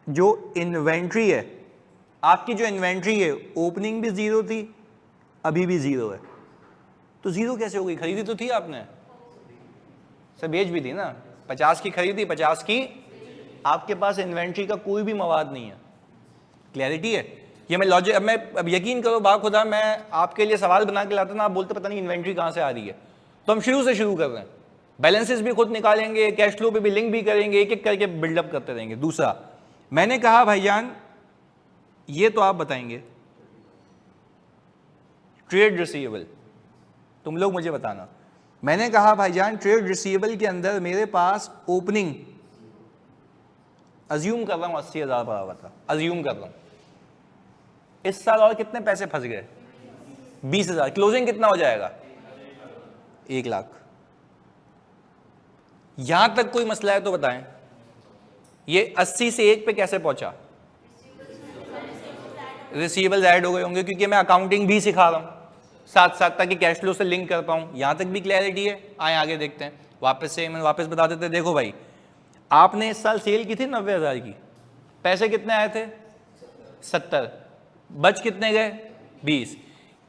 जो इन्वेंट्री है, आपकी जो इन्वेंट्री है ओपनिंग भी 0 थी, अभी भी 0 है। तो 0 कैसे हो गई? खरीदी तो थी आपने, सर बेच भी थी ना। 50 की खरीदी, 50 की आपके पास इन्वेंट्री का कोई भी मवाद नहीं है। क्लैरिटी है? ये मैं लॉजिक, अब यकीन करो बाखुदा मैं आपके लिए सवाल बना के लाता ना, आप बोलते पता नहीं इन्वेंट्री कहां से आ रही है। तो हम शुरू से शुरू कर रहे हैं, बैलेंसेस भी खुद निकालेंगे, कैश फ्लो पे भी लिंक भी करेंगे, एक एक करके बिल्डअप करते रहेंगे। दूसरा, मैंने कहा भाईजान ये तो आप बताएंगे ट्रेड रिसीवेबल, तुम लोग मुझे बताना। मैंने कहा भाईजान ट्रेड रिसीवेबल के अंदर मेरे पास ओपनिंग अज्यूम कर रहा हूं 80,000 पड़ा हुआ था, अज्यूम कर रहा हूं। इस साल और कितने पैसे फंस गए? 20,000। क्लोजिंग कितना हो जाएगा? 1 लाख। यहां तक कोई मसला है तो बताएं। ये 80 से 1 पे कैसे पहुंचा? रिसीवेबल्स ऐड हो गए होंगे, क्योंकि मैं अकाउंटिंग भी सिखा रहा हूं साथ साथ, ताकि कैश फ्लो से लिंक कर पाऊं। यहां तक भी क्लैरिटी है? आए आगे देखते हैं। वापस बता देते हैं। देखो भाई, आपने इस साल सेल की थी 90,000 की, पैसे कितने आए थे? 70। बच कितने गए? 20।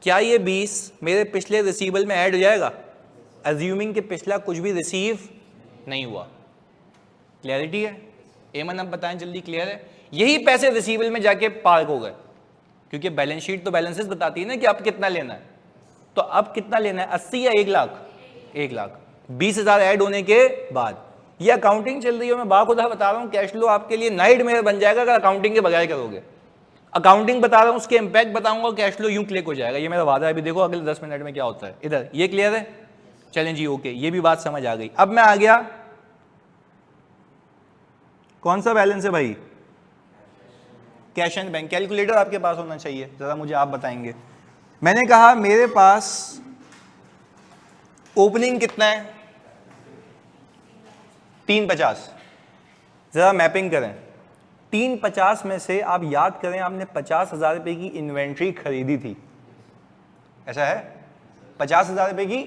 क्या ये 20 मेरे पिछले रिसीवेबल में ऐड हो जाएगा? अज्यूमिंग कि पिछला कुछ भी रिसीव नहीं हुआ। क्लैरिटी है? एमन अब बताएं जल्दी, क्लियर है? यही पैसे रिसीवेबल में जाके पार्क हो गए, क्योंकि बैलेंस शीट तो बैलेंसेस बताती है ना कि अब कितना लेना है। तो अब कितना लेना है? 80 या 1 लाख? 1 लाख। 20,000 ऐड होने के बाद ये अकाउंटिंग चल रही है। मैं बाखुदा बता रहा हूं, कैश फ्लो आपके लिए नाइट में बन जाएगा अगर अकाउंटिंग के बगैर करोगे। अकाउंटिंग बता रहा हूं, उसके इंपैक्ट बताऊंगा, कैश फ्लो यूं क्लिक हो जाएगा। ये मेरा वादा है। अभी देखो अगले 10 मिनट में क्या होता है। इधर ये क्लियर है? चलें जी, ओके, ये भी बात समझ आ गई। अब मैं आ गया, कौन सा बैलेंस है भाई? Cash and bank. कैलकुलेटर आपके पास होना चाहिए, जरा मुझे आप बताएंगे। मैंने कहा मेरे पास ओपनिंग कितना है? 350। जरा मैपिंग करें। 350 में से आप याद करें आपने 50,000 रुपए की इन्वेंट्री खरीदी थी, ऐसा है 50,000 रुपए की।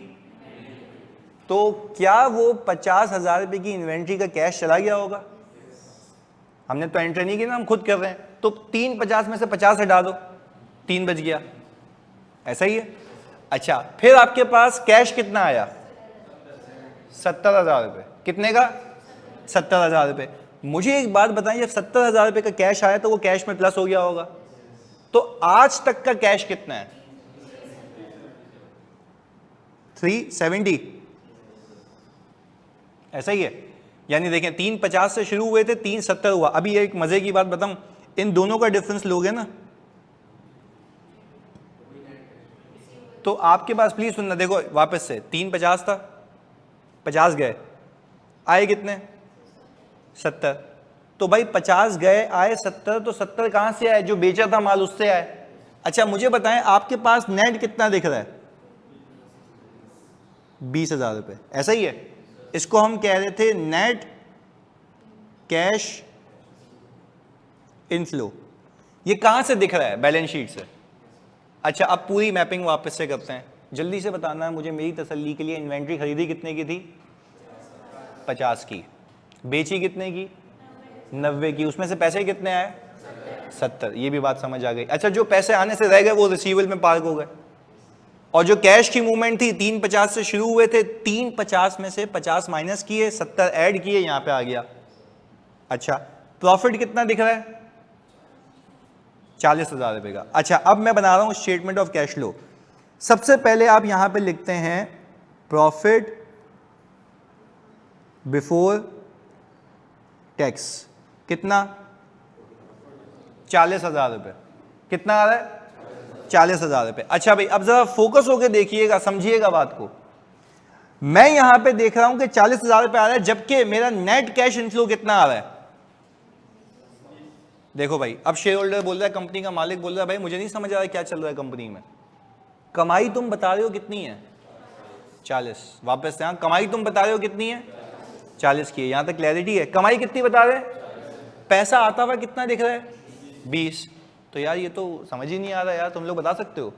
तो क्या वो 50,000 रुपए की इन्वेंट्री का कैश चला गया होगा? हमने तो एंटर नहीं किया ना, हम खुद कर रहे हैं। तो 350 में से 50 हटा दो, 3 बच गया, ऐसा ही है। अच्छा, फिर आपके पास कैश कितना आया? 70,000 रुपए। कितने का? 70,000 रुपए। मुझे एक बात बताएं, जब 70,000 रुपए का कैश आया तो वो कैश में प्लस हो गया होगा। तो आज तक का कैश कितना है? 370, ऐसा ही है। यानी देखें 350 से शुरू हुए थे, 370 हुआ। अभी एक मजे की बात बताऊं, इन दोनों का डिफरेंस लोगे ना तो आपके पास, प्लीज सुनना, देखो वापस से 350 था, 50 गए, आए कितने? 70। तो भाई 50 गए, आए 70, तो 70 कहां से आए? जो बेचा था माल उससे आए। अच्छा मुझे बताएं, आपके पास नेट कितना दिख रहा है? 20,000 रुपए, ऐसा ही है। इसको हम कह रहे थे नेट कैश इनफ्लो। ये कहां से दिख रहा है? बैलेंस शीट से। अच्छा, अब पूरी मैपिंग वापस से करते हैं। जल्दी से बताना है मुझे, मेरी तसल्ली के लिए, इन्वेंट्री खरीदी कितने की थी? 50 की। बेची कितने की? 90 की। उसमें से पैसे कितने आए? 70। ये भी बात समझ आ गई। अच्छा, जो पैसे आने से रह गए वो रिसीवेबल में पार्क हो गए। और जो कैश की मूवमेंट थी, 350 से शुरू हुए थे, 350 में से 50 माइनस किए, 70 ऐड किए, यहां पे आ गया। अच्छा, प्रॉफिट कितना दिख रहा है? 40,000 रुपए का। अच्छा, अब मैं बना रहा हूं स्टेटमेंट ऑफ कैश फ्लो। सबसे पहले आप यहां पे लिखते हैं प्रॉफिट बिफोर टैक्स। कितना? 40,000 रुपए। कितना आ रहा है? 40,000 रुपए। अच्छा भाई, अब जरा फोकस होकर देखिएगा, समझिएगा बात को। मैं यहां पे देख रहा हूं कि 40,000 रुपए आ रहा है, जबकि मेरा नेट कैश इनफ्लो कितना आ रहा है? देखो भाई, अब शेयर होल्डर बोल रहा है, कंपनी का मालिक बोल रहा है, भाई मुझे नहीं समझ आ रहा है क्या चल रहा है कंपनी में। कमाई तुम बता रहे हो कितनी है? 40। वापस से, कमाई तुम बता रहे हो कितनी है? 40 की है। यहां तक क्लैरिटी है? कमाई कितनी बता रहे हैं? पैसा आता हुआ कितना दिख रहा है? 20। तो यार ये तो समझ ही नहीं आ रहा यार, तुम लोग बता सकते हो?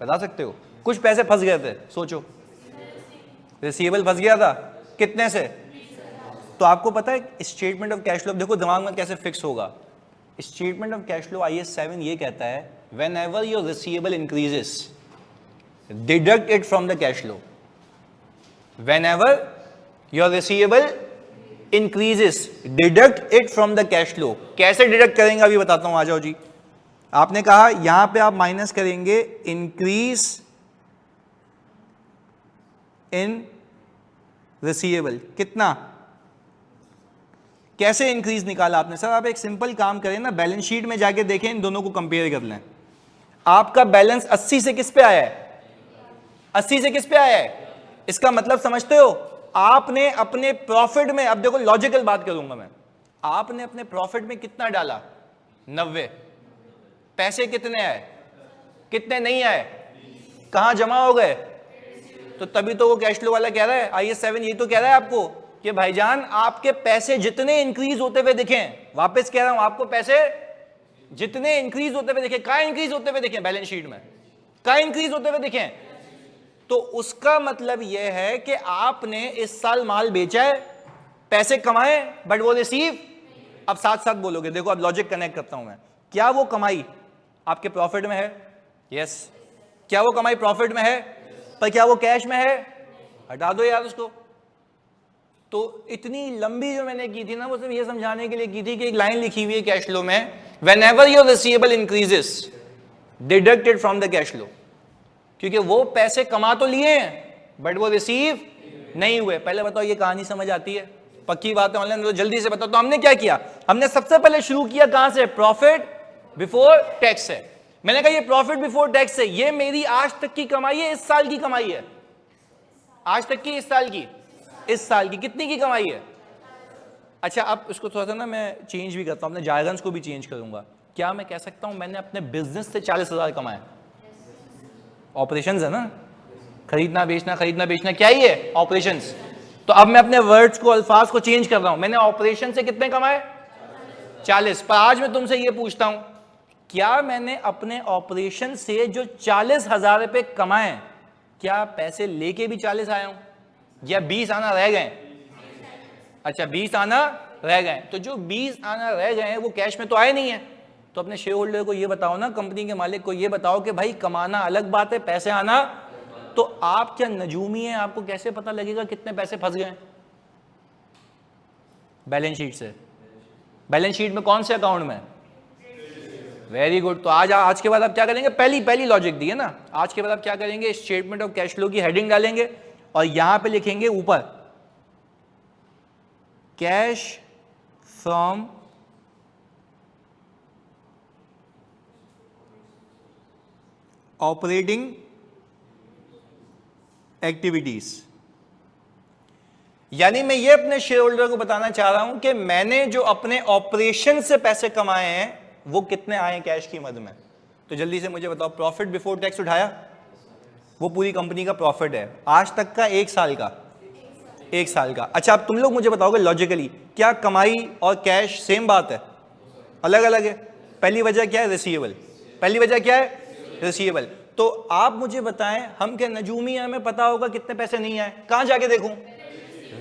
बता सकते हो? कुछ पैसे फंस गए थे, सोचो। रिसीवेबल फंस गया था, कितने से? तो आपको पता है स्टेटमेंट ऑफ कैश फ्लो, देखो दिमाग में कैसे फिक्स होगा। Statement of cash flow IAS 7 ये कहता है, when ever your receivable increases deduct it from the cash flow. When ever your receivable increases deduct it from the cash flow. कैसे deduct करेंगे अभी बताता हूं, आ जाओ जी। आपने कहा यहां पे आप माइनस करेंगे इंक्रीज इन रिसीवेबल। कितना? कैसे इंक्रीज निकाला आपने? सर आप एक सिंपल काम करें ना, बैलेंस शीट में जाके देखें, इन दोनों को कंपेयर कर लें। आपका बैलेंस 80 से किस पे आया है? 80 से किस पे आया है? इसका मतलब समझते हो? आपने अपने प्रॉफिट में, अब देखो लॉजिकल बात करूंगा मैं, आपने अपने प्रॉफिट में कितना डाला? 90। पैसे कितने आए? कितने नहीं आए? कहां जमा हो गए? तो तभी तो वो कैश फ्लो वाला कह रहा है, IAS 7 ये तो कह रहा है आपको कि भाईजान आपके पैसे जितने इंक्रीज होते हुए दिखें, वापस कह रहा हूं, आपको पैसे जितने इंक्रीज होते हुए दिखें, कहां इंक्रीज होते हुए दिखें? बैलेंस शीट में कहां इंक्रीज होते हुए दिखें? तो उसका मतलब यह है कि आपने इस साल माल बेचा है, पैसे कमाए, बट वो रिसीव, अब साथ साथ बोलोगे, देखो अब लॉजिक कनेक्ट करता हूं मैं। क्या वो कमाई आपके प्रॉफिट में है? यस। क्या वो कमाई प्रॉफिट में है? पर क्या वो कैश में है? हटा दो यार उसको। तो इतनी लंबी जो मैंने की थी ना, वो सिर्फ ये समझाने के लिए की थी कि एक लाइन लिखी हुई है कैश फ्लो में, whenever your receivable increases deducted from the cash flow. क्योंकि वो पैसे कमा तो लिए हैं बट वो रिसीव नहीं हुए। पहले बताओ ये कहानी समझ आती है? पक्की बात है ऑनलाइन, तो जल्दी से बताओ। तो हमने क्या किया? हमने सबसे पहले शुरू किया कहां से? प्रॉफिट बिफोर टैक्स से। मैंने कहा ये प्रॉफिट बिफोर टैक्स है, ये मेरी आज तक की कमाई है, इस साल की कमाई है। आज तक की, इस साल की, इस साल की कितनी की कमाई है? अच्छा, अब इसको थोड़ा सा ना मैं चेंज भी करता हूं, अपने जार्गन्स को भी चेंज करूंगा। क्या मैं कह सकता हूं मैंने अपने बिजनेस से 40,000 कमाए? ऑपरेशंस है ना, खरीदना बेचना क्या ही है? ऑपरेशंस। तो अब मैं अपने वर्ड्स को, अल्फाज को चेंज कर रहा हूं। मैंने ऑपरेशन से कितने कमाए? 40। पर आज मैं तुमसे ये पूछता हूं, क्या मैंने अपने ऑपरेशन से जो 40,000 रुपए कमाए, क्या पैसे लेके भी 40 आया हूं या 20 आना रह गए? अच्छा 20 आना रह गए, तो जो 20 आना रह गए हैं वो कैश में तो आए नहीं है। तो अपने शेयर होल्डर को ये बताओ ना, कंपनी के मालिक को ये बताओ कि भाई कमाना अलग बात है, पैसे आना। तो आप क्या नजूमी हैं, आपको कैसे पता लगेगा कितने पैसे फंस गए? बैलेंस शीट से। बैलेंस शीट में कौन से अकाउंट में? Very good. तो आज के बाद आप क्या करेंगे, पहली लॉजिक दी है ना, आज के बाद आप क्या करेंगे, स्टेटमेंट ऑफ कैश फ्लो की हेडिंग डालेंगे और यहां पे लिखेंगे ऊपर कैश फ्रॉम ऑपरेटिंग एक्टिविटीज। यानी मैं ये अपने शेयर होल्डर को बताना चाह रहा हूं कि मैंने जो अपने ऑपरेशन से पैसे कमाए हैं वो कितने आए कैश की मद में। तो जल्दी से मुझे बताओ, प्रॉफिट बिफोर टैक्स उठाया, वो पूरी कंपनी का प्रॉफिट है आज तक का, एक साल का, एक साल का। अच्छा अब तुम लोग मुझे बताओगे लॉजिकली, क्या कमाई और कैश सेम बात है? अलग अलग है। पहली वजह क्या है? रिसीवेबल। पहली वजह क्या है? रिसीवेबल। तो आप मुझे बताएं, हम क्या नजूमी हैं, हमें पता होगा कितने पैसे नहीं आए? कहां जाके देखूं?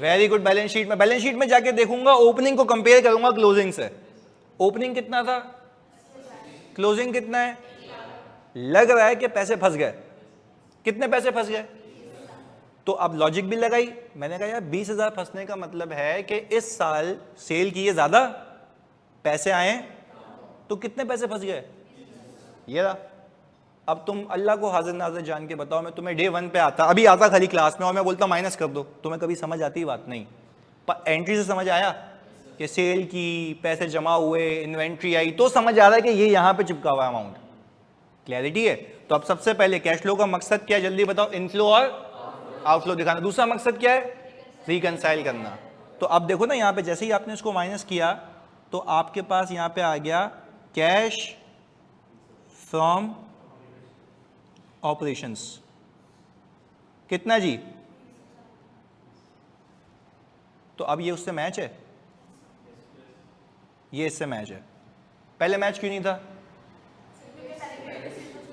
वेरी गुड, बैलेंस शीट में। बैलेंस शीट में जाके देखूंगा, ओपनिंग को कंपेयर करूंगा क्लोजिंग से। ओपनिंग कितना था, क्लोजिंग कितना है? लग रहा है कि पैसे फंस गए। कितने पैसे फंस गए? तो अब लॉजिक भी लगाई, मैंने कहा यार 20,000 फंसने का मतलब है कि इस साल सेल किए ज्यादा, पैसे आए, तो कितने पैसे फंस गए? ये रहा। अब तुम अल्लाह को हाजिर नाजिर जान के बताओ, मैं तुम्हें डे 1 पे आता, अभी आता खाली क्लास में, और मैं बोलता माइनस कर दो, तुम्हें कभी समझ आती बात नहीं? पर एंट्री से समझ आया कि सेल की, पैसे जमा हुए, इन्वेंट्री आई, तो समझ आ रहा है कि ये यहां पे चिपका हुआ अमाउंट। क्लैरिटी है? तो अब सबसे पहले कैश फ्लो का मकसद क्या है, जल्दी बताओ? इनफ्लो और आउटफ्लो दिखाना। दूसरा मकसद क्या है? रिकंसाइल करना। तो अब देखो ना, यहां पे जैसे ही आपने इसको माइनस किया तो आपके पास यहां पे आ गया कैश फ्रॉम ऑपरेशंस। कितना जी? तो अब ये उससे मैच है, ये इससे मैच है। पहले मैच क्यों नहीं था?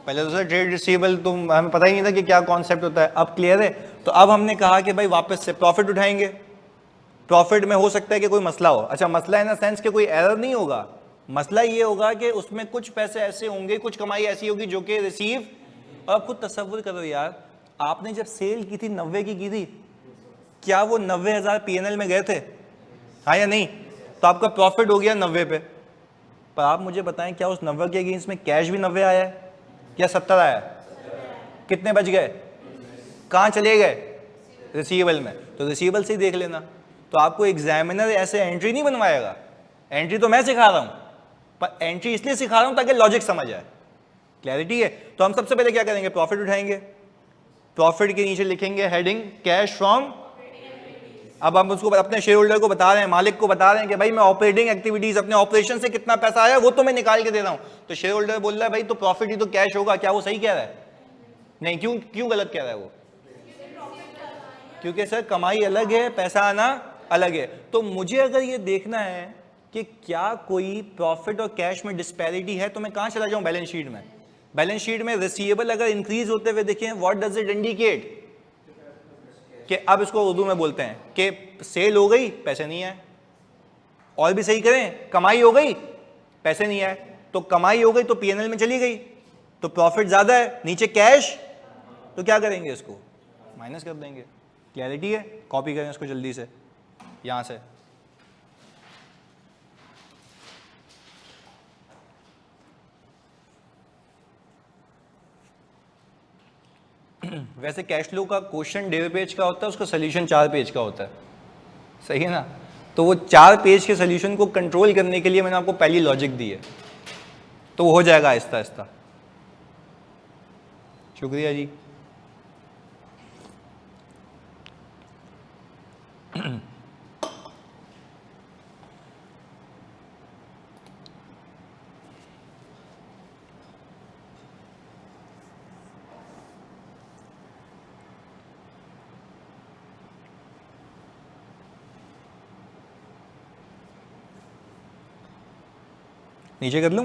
पहले तो ट्रेड रिसीवेबल तो हमें पता ही नहीं था कि क्या कॉन्सेप्ट होता है। अब क्लियर है? तो अब हमने कहा कि भाई वापस से प्रॉफिट उठाएंगे। प्रॉफिट में हो सकता है कि कोई मसला हो। अच्छा मसला इन द सेंस कि कोई एरर नहीं होगा, मसला ये होगा कि उसमें कुछ पैसे ऐसे होंगे, कुछ कमाई ऐसी होगी जो कि रिसीव। और खुद तसव्वुर करो यार, आपने जब सेल की थी 90 की थी, क्या वो 90,000 पीएनएल में गए थे? हाँ या नहीं? तो आपका प्रॉफिट हो गया 90 पे। पर आप मुझे बताएं, क्या उस 90 के अगेंस्ट में कैश भी 90 आया है या 70 आया है? कितने बच गए? कहाँ चले गए? रिसीवेबल में। तो रिसीवेबल से ही देख लेना। तो आपको एग्जामिनर ऐसे एंट्री नहीं बनवाएगा। एंट्री तो मैं सिखा रहा हूं, पर एंट्री इसलिए सिखा रहा हूं ताकि लॉजिक समझ आए। क्लैरिटी है? तो हम सबसे पहले क्या करेंगे, प्रॉफिट उठाएंगे। प्रॉफिट के नीचे लिखेंगे हेडिंग कैश फ्रॉम। अब हम उसको अपने शेयर होल्डर को बता रहे हैं, मालिक को बता रहे हैं कि भाई मैं ऑपरेटिंग एक्टिविटीज, अपने ऑपरेशन से कितना पैसा आया वो तो मैं निकाल के दे रहा हूं। तो शेयर होल्डर बोल रहा है भाई तो प्रॉफिट ही तो कैश होगा। क्या वो सही कह रहा है? नहीं। क्यों क्यों गलत कह रहा है वो? क्योंकि सर कमाई अलग है, पैसा आना अलग है। तो मुझे अगर ये देखना है कि क्या कोई प्रॉफिट और कैश में डिस्पैरिटी है, तो मैं कहां चला जाऊं? बैलेंस शीट में। बैलेंस शीट में रिसीवेबल अगर इंक्रीज होते हुए देखें, व्हाट डज इट इंडिकेट? कि अब इसको उर्दू में बोलते हैं कि सेल हो गई, पैसे नहीं आए। और भी सही करें, कमाई हो गई, पैसे नहीं आए। तो कमाई हो गई तो पीएनएल में चली गई, तो प्रॉफिट ज्यादा है, नीचे कैश, तो क्या करेंगे? इसको माइनस कर देंगे। क्लैरिटी है? कॉपी करें इसको जल्दी से यहां से। वैसे कैश फ्लो का क्वेश्चन 1.5 पेज का होता है, उसका सोल्यूशन 4 पेज का होता है, सही है ना? तो वो 4 पेज के सोल्यूशन को कंट्रोल करने के लिए मैंने आपको पहली लॉजिक दी है, तो वो हो जाएगा आहिस्ता आहिस्ता। शुक्रिया जी। नीचे कर लूं?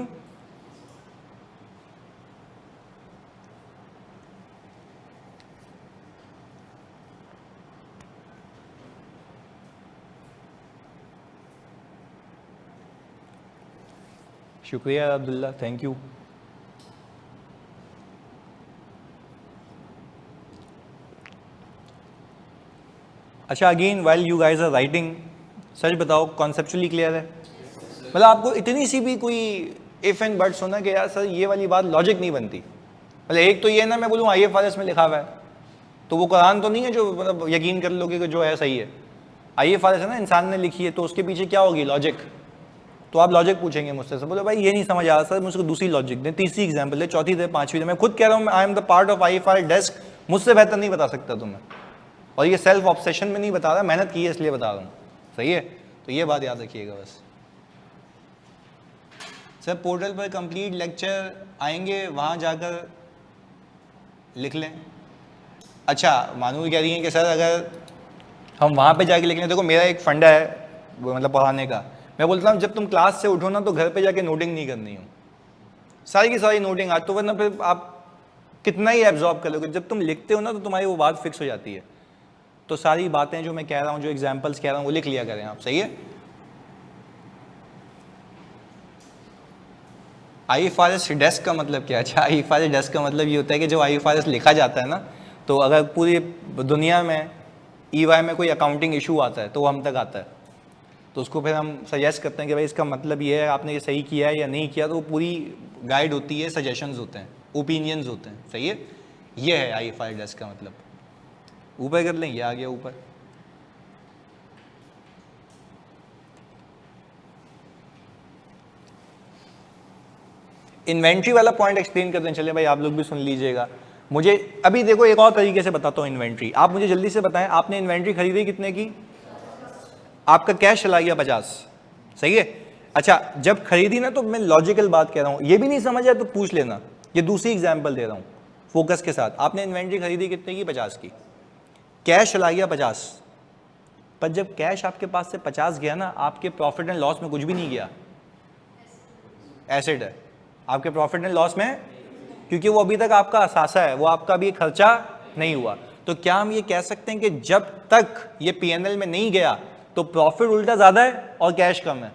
शुक्रिया अब्दुल्ला, थैंक यू। अच्छा, again while you guys are writing, सच बताओ कॉन्सेप्चुअली क्लियर है? मतलब आपको इतनी सी भी कोई इफ एंड बट्स होना कि यार सर ये वाली बात लॉजिक नहीं बनती। मतलब एक तो ये ना मैं बोलूँ IFRS में लिखा हुआ है, तो वो कुरान तो नहीं है जो मतलब यकीन कर लोगे कि जो है सही है। IFRS है ना, इंसान ने लिखी है, तो उसके पीछे क्या होगी? लॉजिक। तो आप लॉजिक पूछेंगे मुझसे, सर बोले भाई ये नहीं समझ आ रहा सर, मुझको दूसरी लॉजिक दे, तीसरी एग्जाम्पल दे, चौथी दे, पांचवी दे। मैं खुद कह रहा हूँ आई am the part of IFRS desk, मुझसे बेहतर नहीं बता सकता तुम्हें। और ये सेल्फ ऑब्सेशन में नहीं बता रहा, मेहनत की है इसलिए बता रहा हूँ। सही है, तो ये बात याद रखिएगा बस। सर पोर्टल पर कंप्लीट लेक्चर आएंगे, वहाँ जाकर लिख लें। अच्छा, मानू कह रही हैं कि सर अगर हम वहाँ पे जाके लिख लें, देखो मेरा एक फंडा है मतलब पढ़ाने का, मैं बोलता हूँ जब तुम क्लास से उठो ना तो घर पे जाके नोटिंग नहीं करनी हो, सारी की सारी नोटिंग आज, तो वरना फिर आप कितना ही एब्जॉर्ब कर लोगे। जब तुम लिखते हो ना तो तुम्हारी वो बात फिक्स हो जाती है। तो सारी बातें जो मैं कह रहा हूँ, जो एग्जाम्पल्स कह रहा हूँ, वो लिख लिया करें आप। सही है। IFRS डेस्क का मतलब क्या है? अच्छा, IFRS डेस्क का मतलब ये होता है कि जो IFRS लिखा जाता है ना, तो अगर पूरी दुनिया में EY में कोई अकाउंटिंग इशू आता है तो वो हम तक आता है, तो उसको फिर हम सजेस्ट करते हैं कि भाई इसका मतलब ये है, आपने ये सही किया है या नहीं किया। तो वो पूरी गाइड होती है, सजेशंस होते हैं, ओपिनियंस होते हैं। सही है, ये है IFRS डेस्क का मतलब। ऊपर कर लें, ये आ गया ऊपर। इन्वेंट्री वाला पॉइंट एक्सप्लेन करते हैं, चले भाई आप लोग भी सुन लीजिएगा। मुझे अभी देखो एक और तरीके से बताता हूँ इन्वेंट्री। आप मुझे जल्दी से बताएं, आपने इन्वेंट्री खरीदी कितने की? आपका कैश चला गया 50। सही है। अच्छा, जब खरीदी ना, तो मैं लॉजिकल बात कह रहा हूँ, ये भी नहीं समझ आया तो पूछ लेना, ये दूसरी एग्जाम्पल दे रहा हूँ फोकस के साथ। आपने इन्वेंट्री खरीदी कितने की? 50 की। कैश चला गया 50, पर जब कैश आपके पास से 50 गया ना, आपके प्रॉफिट एंड लॉस में कुछ भी नहीं गया, एसेट है आपके प्रॉफिट एंड लॉस में, क्योंकि वो अभी तक आपका असासा है, वो आपका अभी खर्चा नहीं हुआ। तो क्या हम ये कह सकते हैं कि जब तक ये P&L में नहीं गया तो प्रॉफिट उल्टा ज्यादा है और कैश कम है?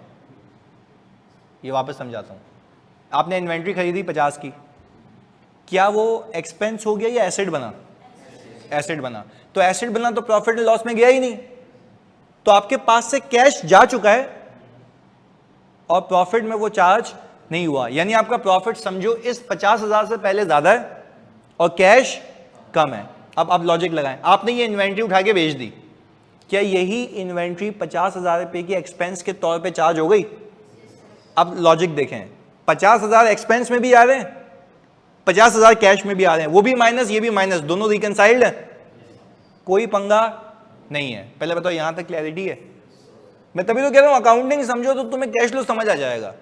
ये वापस समझाता हूं। आपने इन्वेंट्री खरीदी 50 की, क्या वो एक्सपेंस हो गया या एसेट बना? एसेट बना। तो एसेट बना तो प्रॉफिट एंड लॉस में गया ही नहीं, तो आपके पास से कैश जा चुका है और प्रॉफिट में वो चार्ज नहीं हुआ। यानी आपका प्रॉफिट समझो इस 50,000 से पहले ज्यादा है और कैश कम है। अब आप लॉजिक लगाएं, आपने ये इन्वेंट्री उठा के बेच दी, क्या यही इन्वेंट्री 50,000 रुपए की एक्सपेंस के तौर पे चार्ज हो गई? अब लॉजिक देखें, 50,000 एक्सपेंस में भी आ रहे हैं, 50,000 कैश में भी आ रहे हैं, वो भी माइनस ये भी माइनस, दोनों रिकनसाइल्ड है, कोई पंगा नहीं है। पहले बताओ यहां तक क्लैरिटी है? मैं तभी तो कह रहा हूं अकाउंटिंग समझो तो तुम्हें कैश फ्लो समझ आ जाएगा।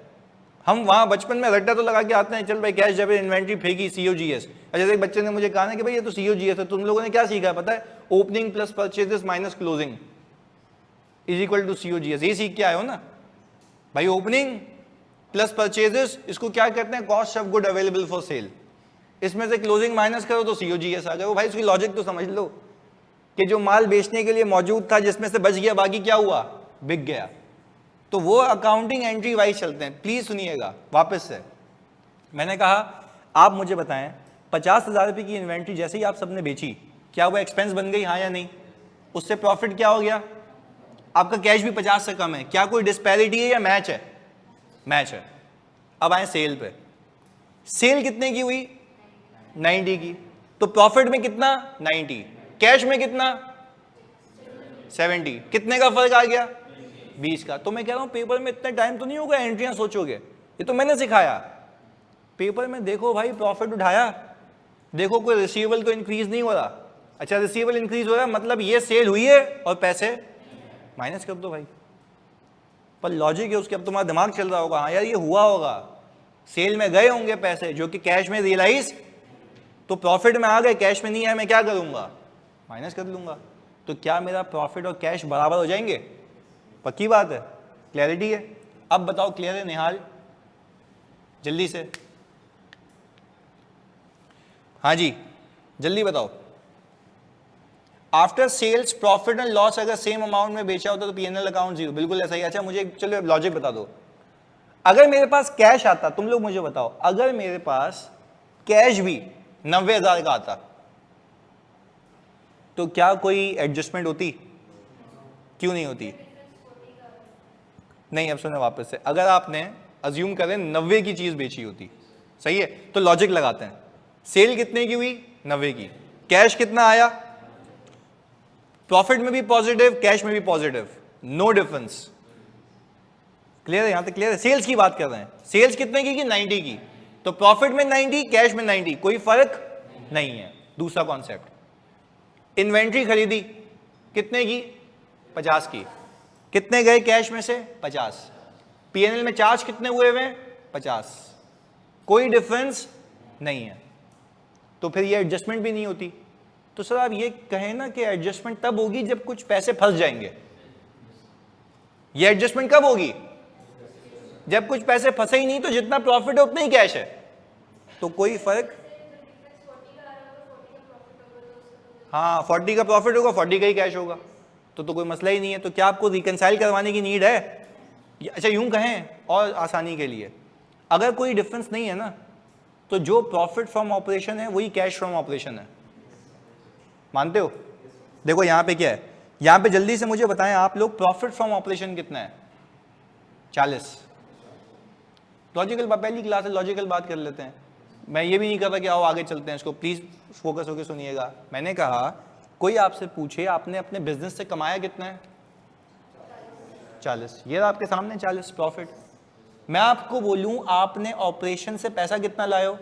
हम वहां बचपन में रट्टा तो लगा के आते हैं, चल भाई कैश जब इन्वेंट्री फेंकी COGS। अच्छा, एक बच्चे ने मुझे कहा ना कि भाई ये तो COGS है, तुम लोगों ने क्या सीखा है पता है? Opening plus purchases minus closing is equal to COGS। ये सीख के आए हो ना भाई, ओपनिंग प्लस परचेजेस, इसको क्या कहते हैं? Cost of good available for sale. इसमें से क्लोजिंग माइनस करो तो COGS आ गया। भाई उसकी लॉजिक तो समझ लो कि जो माल बेचने के लिए मौजूद था, जिसमें से बच गया, बाकी क्या हुआ? बिक गया। तो वो अकाउंटिंग एंट्री वाइज चलते हैं। प्लीज सुनिएगा वापस से, मैंने कहा आप मुझे बताएं 50,000 रुपए की इन्वेंट्री जैसे ही आप सबने बेची, क्या वो एक्सपेंस बन गई? हाँ या नहीं? उससे प्रॉफिट क्या हो गया? आपका कैश भी 50 से कम है। क्या कोई डिस्पैरिटी है या मैच है? मैच है। अब आए सेल पे, सेल कितने की हुई? 90 की। तो प्रॉफिट में कितना? 90। कैश में कितना? 70। कितने का फर्क आ गया? 20 का। तो मैं कह रहा हूं पेपर में इतना टाइम तो नहीं होगा एंट्रियां सोचोगे, ये तो मैंने सिखाया। पेपर में देखो भाई प्रॉफिट उठाया, देखो कोई रिसीवेबल तो इंक्रीज नहीं हो रहा। अच्छा, रिसीवेबल इंक्रीज हो रहा है मतलब ये सेल हुई है और पैसे माइनस कर दो भाई। पर लॉजिक है उसके, अब तुम्हारा दिमाग चल रहा होगा हाँ यार ये हुआ होगा, सेल में गए होंगे पैसे जो कि कैश में रियलाइज, तो प्रॉफिट में आ गए, कैश में नहीं आए, मैं क्या करूंगा? माइनस कर लूंगा। तो क्या मेरा प्रॉफिट और कैश बराबर हो जाएंगे? पक्की बात है, क्लैरिटी है? अब बताओ क्लियर है निहाल? जल्दी से, हाँ जी जल्दी बताओ। After sales profit and loss अगर सेम अमाउंट में बेचा होता तो P&L अकाउंट जीरो, बिल्कुल ऐसा ही। अच्छा मुझे चलो लॉजिक बता दो, अगर मेरे पास कैश आता, तुम लोग मुझे बताओ, अगर मेरे पास कैश भी 90,000 का आता तो क्या कोई एडजस्टमेंट होती? क्यों नहीं होती? नहीं, अब सुने वापस से, अगर आपने अज्यूम करें 90 की चीज बेची होती, सही है, तो लॉजिक लगाते हैं, सेल कितने की हुई? 90 की, कैश कितना आया? प्रॉफिट में भी पॉजिटिव, कैश में भी पॉजिटिव, नो डिफरेंस। क्लियर है? यहां तक क्लियर है? सेल्स की बात कर रहे हैं, सेल्स कितने की? 90 की, तो प्रॉफिट में 90, कैश में 90, कोई फर्क नहीं है। दूसरा कॉन्सेप्ट, इन्वेंट्री खरीदी कितने की? 50 की, कितने गए कैश में से? 50, पीएनएल में चार्ज कितने हुए हुए? 50, कोई डिफरेंस नहीं है, तो फिर ये एडजस्टमेंट भी नहीं होती। तो सर आप ये कहें ना कि एडजस्टमेंट तब होगी जब कुछ पैसे फंस जाएंगे। ये एडजस्टमेंट कब होगी? जब कुछ पैसे फंसे ही नहीं, तो जितना प्रॉफिट है उतना ही कैश है, तो कोई फर्क। हाँ, 40 का प्रॉफिट होगा, 40 का ही कैश होगा, तो कोई मसला ही नहीं है। तो क्या आपको रिकंसाइल करवाने की नीड है? अच्छा यूं कहें और आसानी के लिए, अगर कोई डिफरेंस नहीं है ना, तो जो प्रॉफिट फ्रॉम ऑपरेशन है वही कैश फ्रॉम ऑपरेशन है, मानते हो? देखो यहां पे क्या है, यहां पे जल्दी से मुझे बताएं आप लोग, प्रॉफिट फ्रॉम ऑपरेशन कितना है? 40। लॉजिकल, पहली क्लास है, लॉजिकल बात कर लेते हैं। मैं ये भी नहीं कर रहा कि आओ आगे चलते हैं, इसको प्लीज फोकस होकर सुनिएगा। मैंने कहा कोई आपसे पूछे आपने अपने बिजनेस से कमाया कितना है? 40, ये आपके सामने 40 प्रॉफिट। मैं आपको बोलूं आपने ऑपरेशन से पैसा कितना लाए हो?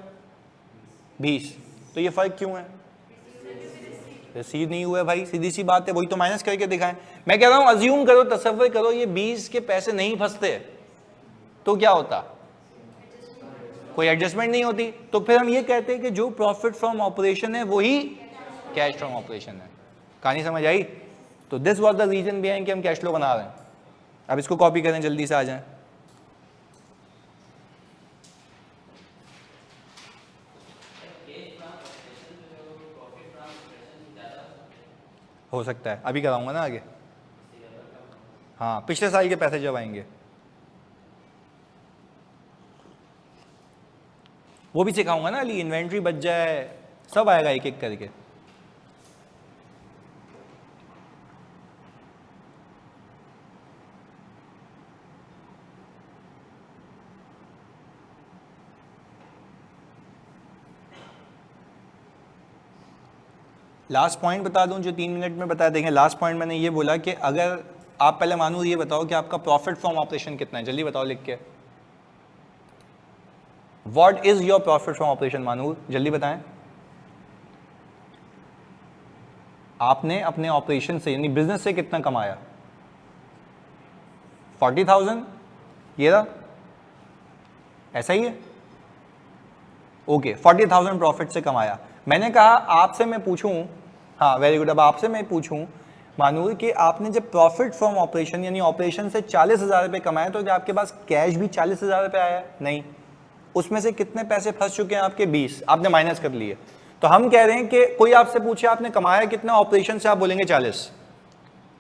20, तो ये फर्क क्यों है? रिसीव नहीं हुआ भाई, सीधी सी बात है, वही तो माइनस करके दिखाएं। मैं कह रहा हूं अज्यूम करो, तसव्वुर करो ये 20 के पैसे नहीं फंसते, तो क्या होता? कोई एडजस्टमेंट नहीं होती, तो फिर हम ये कहते हैं कि जो प्रॉफिट फ्रॉम ऑपरेशन है वही कैश फ्रॉम ऑपरेशन है। कहानी समझ आई? तो this was the reason behind कि हम कैश फ्लो बना रहे हैं। अब इसको कॉपी करें, जल्दी से आ जाएं। हो सकता है, अभी कराऊंगा ना आगे। हाँ, पिछले साल के पैसे जब आएंगे वो भी सिखाऊंगा ना, अली इन्वेंट्री बच जाए, सब आएगा एक एक करके। लास्ट पॉइंट बता दूं जो 3 मिनट में बता देंगे। लास्ट पॉइंट मैंने ये बोला कि अगर आप पहले मानो ये बताओ कि आपका प्रॉफिट फ्रॉम ऑपरेशन कितना है, जल्दी बताओ लिख के। What is your profit from operation मानूर, जल्दी बताएं। आपने अपने ऑपरेशन से यानी बिजनेस से कितना कमाया? 40,000, ये रहा, ऐसा ही है। ओके, 40,000 प्रॉफिट से कमाया। मैंने कहा आपसे मैं पूछूं, हाँ वेरी गुड, अब आपसे मैं पूछूं मानूर कि आपने जब प्रॉफिट फ्रॉम ऑपरेशन यानी ऑपरेशन से 40,000 रुपये कमाए, तो क्या आपके पास कैश भी 40,000 रुपये आया? नहीं। उसमें से कितने पैसे फंस चुके हैं आपके? 20, आपने माइनस कर लिए। तो हम कह रहे हैं कि कोई आपसे पूछे आपने कमाया कितना ऑपरेशन से, आप बोलेंगे 40।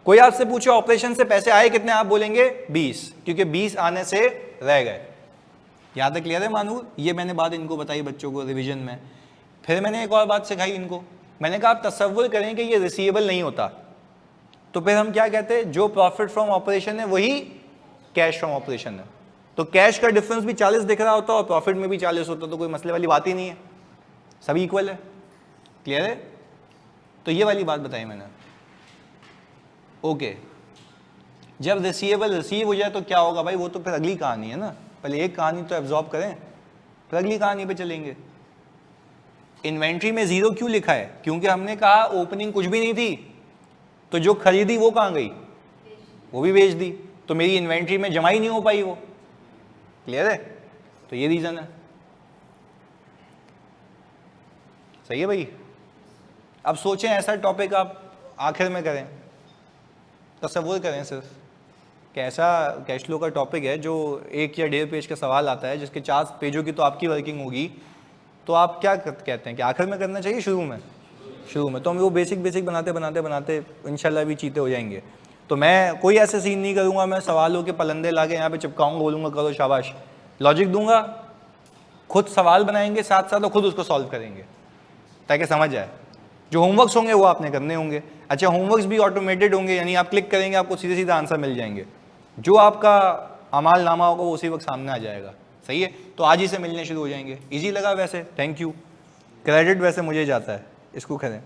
कोई आपसे पूछे ऑपरेशन से पैसे आए कितने, आप बोलेंगे 20, क्योंकि 20 आने से रह गए। यहां तक क्लियर है मानूर? ये मैंने बात इनको बताई बच्चों को रिवीजन में। फिर मैंने एक और बात सिखाई इनको, मैंने कहा आप तसव्वुर करें कि ये रिसीवेबल नहीं होता, तो फिर हम क्या कहते हैं, जो प्रॉफिट फ्रॉम ऑपरेशन है वही कैश फ्रॉम ऑपरेशन है। तो कैश का डिफरेंस भी 40 दिख रहा होता और प्रॉफिट में भी 40 होता, तो कोई मसले वाली बात ही नहीं है, सभी इक्वल है। क्लियर है? तो ये वाली बात बताई मैंने। ओके, जब रिसीवेबल रिसीव हो जाए तो क्या होगा भाई, वो तो फिर अगली कहानी है ना, पहले एक कहानी तो एब्जॉर्ब करें फिर अगली कहानी पे चलेंगे। इन्वेंट्री में 0 क्यों लिखा है? क्योंकि हमने कहा ओपनिंग कुछ भी नहीं थी, तो जो खरीदी वो कहाँ गई? वो भी बेच दी, तो मेरी इन्वेंट्री में जमा ही नहीं हो पाई वो। क्लियर है? तो ये रीजन है। सही है भाई? अब सोचें ऐसा टॉपिक आप आखिर में करें, तसव्वुर करें सिर्फ कि ऐसा कैश फ्लो का टॉपिक है जो 1 या 1.5 पेज का सवाल आता है, जिसके 4 पेजों की तो आपकी वर्किंग होगी, तो आप क्या कहते हैं कि आखिर में करना चाहिए शुरू में? शुरू में तो हम वो बेसिक बनाते बनाते इंशाल्लाह भी चीते हो जाएंगे। तो मैं कोई ऐसे सीन नहीं करूँगा, मैं सवालों के पलंदे ला के यहाँ पे चिपकाऊंगा, बोलूँगा करो शाबाश, लॉजिक दूंगा, खुद सवाल बनाएंगे साथ साथ और खुद उसको सॉल्व करेंगे ताकि समझ आए। जो होमवर्क्स होंगे वो आपने करने होंगे। अच्छा, होमवर्क्स भी ऑटोमेटेड होंगे, यानी आप क्लिक करेंगे आपको सीधे सीधा आंसर मिल जाएंगे। जो आपका अमाल नामा होगा वो उसी वक्त सामने आ जाएगा। सही है, तो आज ही से मिलने शुरू हो जाएंगे। इजी लगा वैसे? Thank you. क्रेडिट वैसे मुझे जाता है, इसको करें।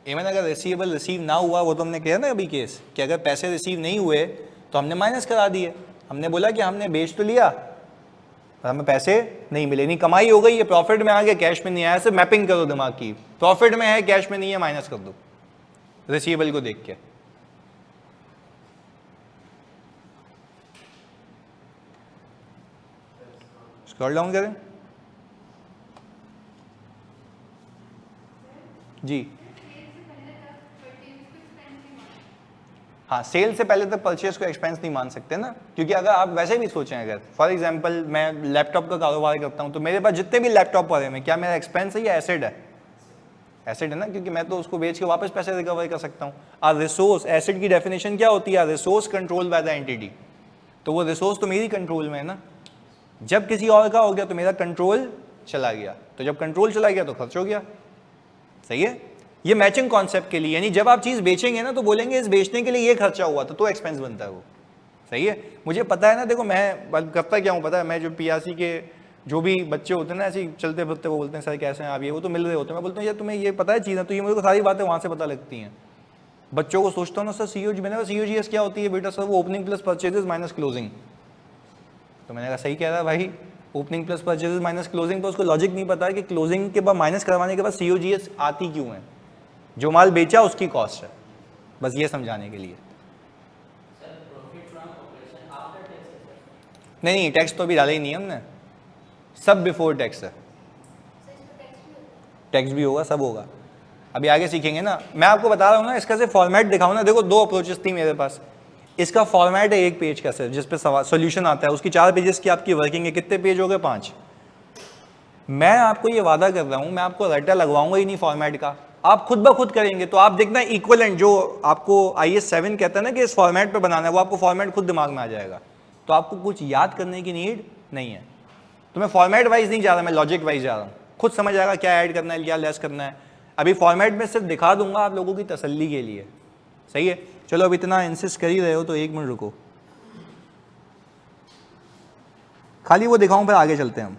इवन अगर रिसीवेबल रिसीव ना हुआ, वो तो हमने किया ना अभी केस कि अगर पैसे रिसीव नहीं हुए तो हमने माइनस करा दिए। हमने बोला कि हमने बेच तो लिया पर हमें पैसे नहीं मिले, नहीं कमाई हो गई, ये प्रॉफिट में आ गया, कैश में नहीं आया। सिर्फ मैपिंग करो दिमाग की, प्रॉफिट में है कैश में नहीं है, माइनस कर दो रिसीवेबल को देख के। स्क्रॉल डाउन करें जी। हाँ, सेल से पहले तक परचेज को एक्सपेंस नहीं मान सकते ना, क्योंकि अगर आप वैसे भी सोचें, अगर फॉर एग्जांपल मैं लैपटॉप का कारोबार करता हूँ तो मेरे पास जितने भी लैपटॉप पड़े हैं, क्या मेरा एक्सपेंस है या एसेट है? एसेट है ना, क्योंकि मैं तो उसको बेच के वापस पैसे रिकवर कर सकता हूँ। आ रिसोर्स, एसेट की डेफिनेशन क्या होती है? Resource control by the entity. तो वो रिसोर्स तो मेरी कंट्रोल में है ना। जब किसी और का हो गया तो मेरा कंट्रोल चला गया, तो जब कंट्रोल चला गया तो खर्च हो गया। सही है, ये मैचिंग कॉन्सेप्ट के लिए, यानी जब आप चीज बेचेंगे ना तो बोलेंगे इस बेचने के लिए ये खर्चा हुआ तो एक्सपेंस बनता है वो। सही है, मुझे पता है ना, देखो मैं करता क्या हूँ पता है, मैं जो पीआरसी के जो भी बच्चे होते हैं ना, ऐसे चलते फिरते, वो बोलते हैं सर कैसे हैं आप, ये वो तो मिल रहे होते हैं। मैं बोलता हूँ यार तुम्हें ये पता है चीज़ें, तो ये मुझे सारी बातें वहाँ से पता लगती हैं। बच्चों को सोचता हूँ ना, सर सीओजी, मैंने कहा सीओजीएस क्या होती है बेटा? सर वो opening plus purchases minus closing. तो मैंने कहा सही कह रहा है भाई, opening plus purchases minus closing. तो उसको लॉजिक नहीं पता है कि क्लोजिंग के बाद माइनस करवाने के बाद सीओजीएस आती क्यों है। जो माल बेचा उसकी कॉस्ट है, बस ये समझाने के लिए। नहीं, टैक्स तो अभी डाला ही नहीं है हमने, सब बिफोर टैक्स है। टैक्स भी होगा, सब होगा, अभी आगे सीखेंगे ना। मैं आपको बता रहा हूँ ना, इसका से फॉर्मेट दिखाऊँ ना, देखो दो अप्रोचेस थी मेरे पास। इसका फॉर्मेट है एक पेज का सिर्फ, जिस पे सोल्यूशन आता है, उसकी 4 पेजेस की आपकी वर्किंग है। कितने पेज हो गए? 5। मैं आपको ये वादा कर रहा हूँ, मैं आपको रट्टा लगवाऊंगा ही नहीं फॉर्मेट का, आप खुद ब खुद करेंगे। तो आप देखना इक्वलेंट जो आपको IS 7 कहता है ना कि इस फॉर्मेट पे बनाना है, वो आपको फॉर्मेट खुद दिमाग में आ जाएगा। तो आपको कुछ याद करने की नीड नहीं है। तो मैं फॉर्मेट वाइज नहीं जा रहा, मैं लॉजिक वाइज जा रहा हूँ। खुद समझ आएगा क्या ऐड करना है, क्या लेस करना है। अभी फॉर्मेट में सिर्फ दिखा दूंगा आप लोगों की तसल्ली के लिए। सही है, चलो अब इतना इंसिस्ट कर ही रहे हो तो 1 मिनट रुको, खाली वो दिखाऊं फिर आगे चलते हैं हम।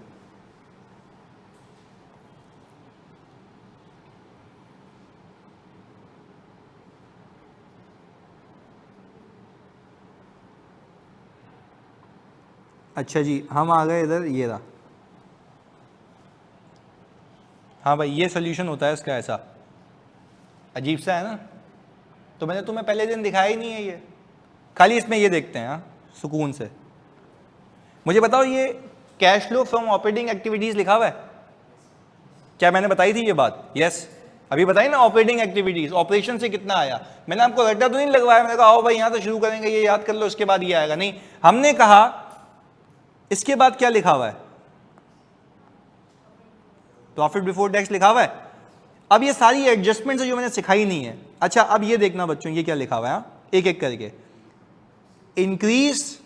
अच्छा जी, हम आ गए इधर, ये रहा। हाँ भाई, ये सोल्यूशन होता है इसका, ऐसा अजीब सा है ना। तो मैंने तुम्हें पहले दिन दिखाया ही नहीं है ये, खाली इसमें ये देखते हैं। हाँ, सुकून से मुझे बताओ, ये cash flow from operating activities लिखा हुआ है? क्या मैंने बताई थी ये बात? यस, अभी बताई ना, ऑपरेटिंग एक्टिविटीज, ऑपरेशन से कितना आया। मैंने आपको रट्टा तो नहीं लगवाया, मैंने कहा आओ भाई यहाँ से शुरू करेंगे, ये याद कर लो, इसके बाद ये आएगा। नहीं, हमने कहा इसके बाद क्या लिखा हुआ है? प्रॉफिट बिफोर टैक्स लिखा हुआ है। अब ये सारी एडजस्टमेंट जो मैंने सिखाई नहीं है। अच्छा, अब ये देखना बच्चों, ये क्या लिखा हुआ है, एक एक करके। इंक्रीज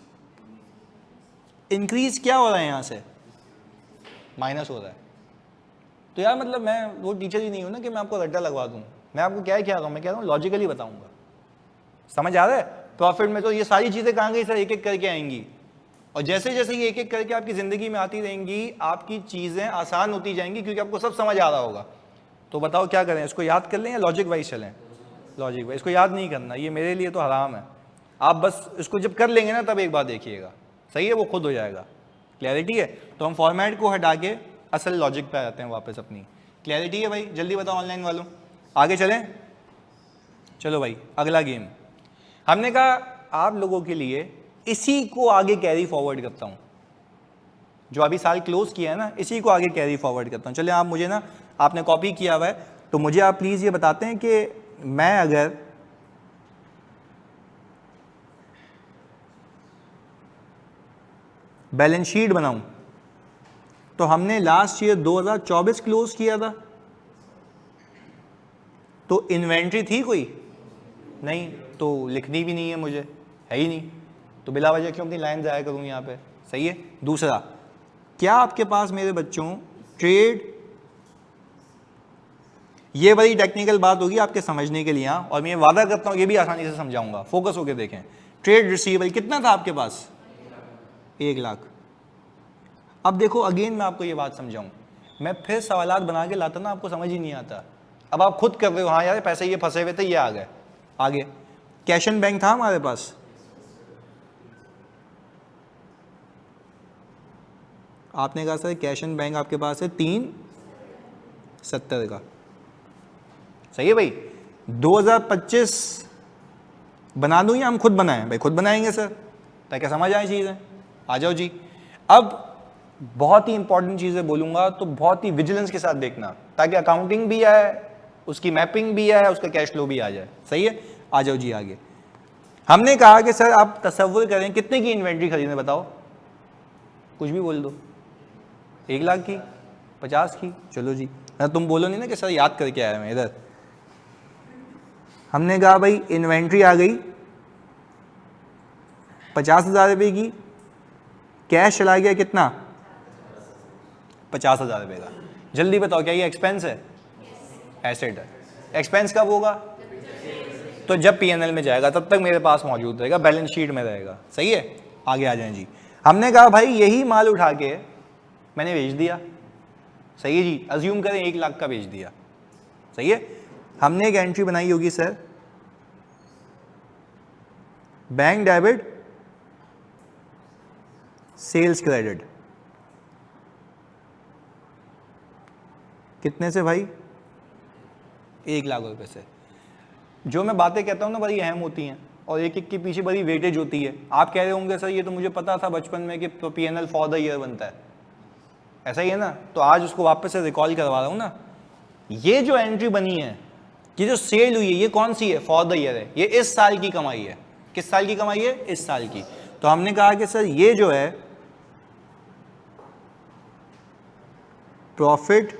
क्या हो रहा है? यहां से माइनस हो रहा है। तो यार मतलब मैं वो टीचर ही नहीं हूं ना कि मैं आपको रट्टा लगवा दूं। मैं आपको क्या कह रहा हूं, मैं कह रहा हूं लॉजिकली बताऊंगा। समझ आ रहा है? प्रॉफिट में तो ये सारी चीजें कहां गई सर? एक एक करके आएंगी, और जैसे जैसे ये एक एक करके आपकी जिंदगी में आती रहेंगी, आपकी चीजें आसान होती जाएंगी, क्योंकि आपको सब समझ आ रहा होगा। तो बताओ क्या करें, इसको याद कर लें या लॉजिक वाइज चलें? Logic wise. इसको याद नहीं करना, ये मेरे लिए तो हराम है। आप बस इसको जब कर लेंगे ना तब एक बार देखिएगा, सही है, वो खुद हो जाएगा। क्लैरिटी है? तो हम फॉर्मेट को हटा के असल लॉजिक पे आ जाते हैं वापस अपनी। क्लैरिटी है भाई? जल्दी बताओ ऑनलाइन वालों, आगे चलें। चलो भाई, अगला गेम हमने कहा आप लोगों के लिए इसी को आगे कैरी फॉरवर्ड करता हूं, जो अभी साल क्लोज किया है ना, इसी को आगे कैरी फॉरवर्ड करता हूं। चलिए, आप मुझे ना, आपने कॉपी किया हुआ है तो मुझे आप प्लीज ये बताते हैं कि मैं अगर बैलेंस शीट बनाऊं तो हमने लास्ट ईयर 2024 क्लोज किया था, तो इन्वेंट्री थी कोई नहीं, तो लिखनी भी नहीं है मुझे, है ही नहीं, तो बिला वजह क्यों अपनी लाइन ज़ाया करूँ यहाँ पे, सही है। दूसरा, क्या आपके पास मेरे बच्चों ट्रेड, ये बड़ी टेक्निकल बात होगी आपके समझने के लिए, और मैं वादा करता हूँ ये भी आसानी से समझाऊंगा, फोकस होके देखें। ट्रेड रिसीवेबल कितना था आपके पास? 1 लाख। अब देखो अगेन मैं आपको ये बात समझाऊं, मैं फिर सवालात बना के लाता ना, आपको समझ ही नहीं आता, अब आप खुद कर रहे हो, हाँ यार पैसे ये फंसे हुए थे, ये आ गए आगे। कैश एंड बैंक था हमारे पास, आपने कहा सर कैश एंड बैंक आपके पास है 370 का, सही है भाई। 2025 बना दूं या हम खुद बनाएं? भाई खुद बनाएंगे सर, ताकि समझ आए चीज़ें। आ जाओ जी। अब बहुत ही इंपॉर्टेंट चीज़ें बोलूंगा, तो बहुत ही विजिलेंस के साथ देखना, ताकि अकाउंटिंग भी आए, उसकी मैपिंग भी आए, उसका कैश फ्लो भी आ जाए, सही है। आ जाओ जी आगे। हमने कहा कि सर आप तसव्वुर करें कितने की इन्वेंट्री खरीदें, बताओ, कुछ भी बोल दो, 1 लाख की, 50 की, चलो जी। तुम बोलो नहीं ना कि सर याद करके आया मैं इधर। हमने कहा भाई इन्वेंट्री आ गई 50,000 रुपये की, कैश चला गया कितना? 50,000 रुपये का। जल्दी बताओ क्या ये एक्सपेंस है? एसेट है। एक्सपेंस कब होगा? तो जब पीएनएल में जाएगा तब तक मेरे पास मौजूद रहेगा, बैलेंस शीट में रहेगा, सही है। आगे आ जाएं जी। हमने कहा भाई यही माल उठा के मैंने बेच दिया, सही है जी, अज्यूम करें 1 लाख का बेच दिया, सही है। हमने एक एंट्री बनाई होगी sir, bank debit sales credit, कितने से भाई? 1 लाख रुपए से। जो मैं बातें कहता हूँ ना बड़ी अहम होती हैं, और एक एक के पीछे बड़ी वेटेज होती है। आप कह रहे होंगे सर ये तो मुझे पता था बचपन में कि पीएनएल फॉर द ईयर बनता है, ऐसा ही है ना, तो आज उसको वापस से रिकॉल करवा रहा हूँ ना। ये जो एंट्री बनी है, ये जो सेल हुई है, ये कौन सी है? फॉर द ईयर है, ये इस साल की कमाई है। किस साल की कमाई है? इस साल की। तो हमने कहा कि सर ये जो है प्रॉफिट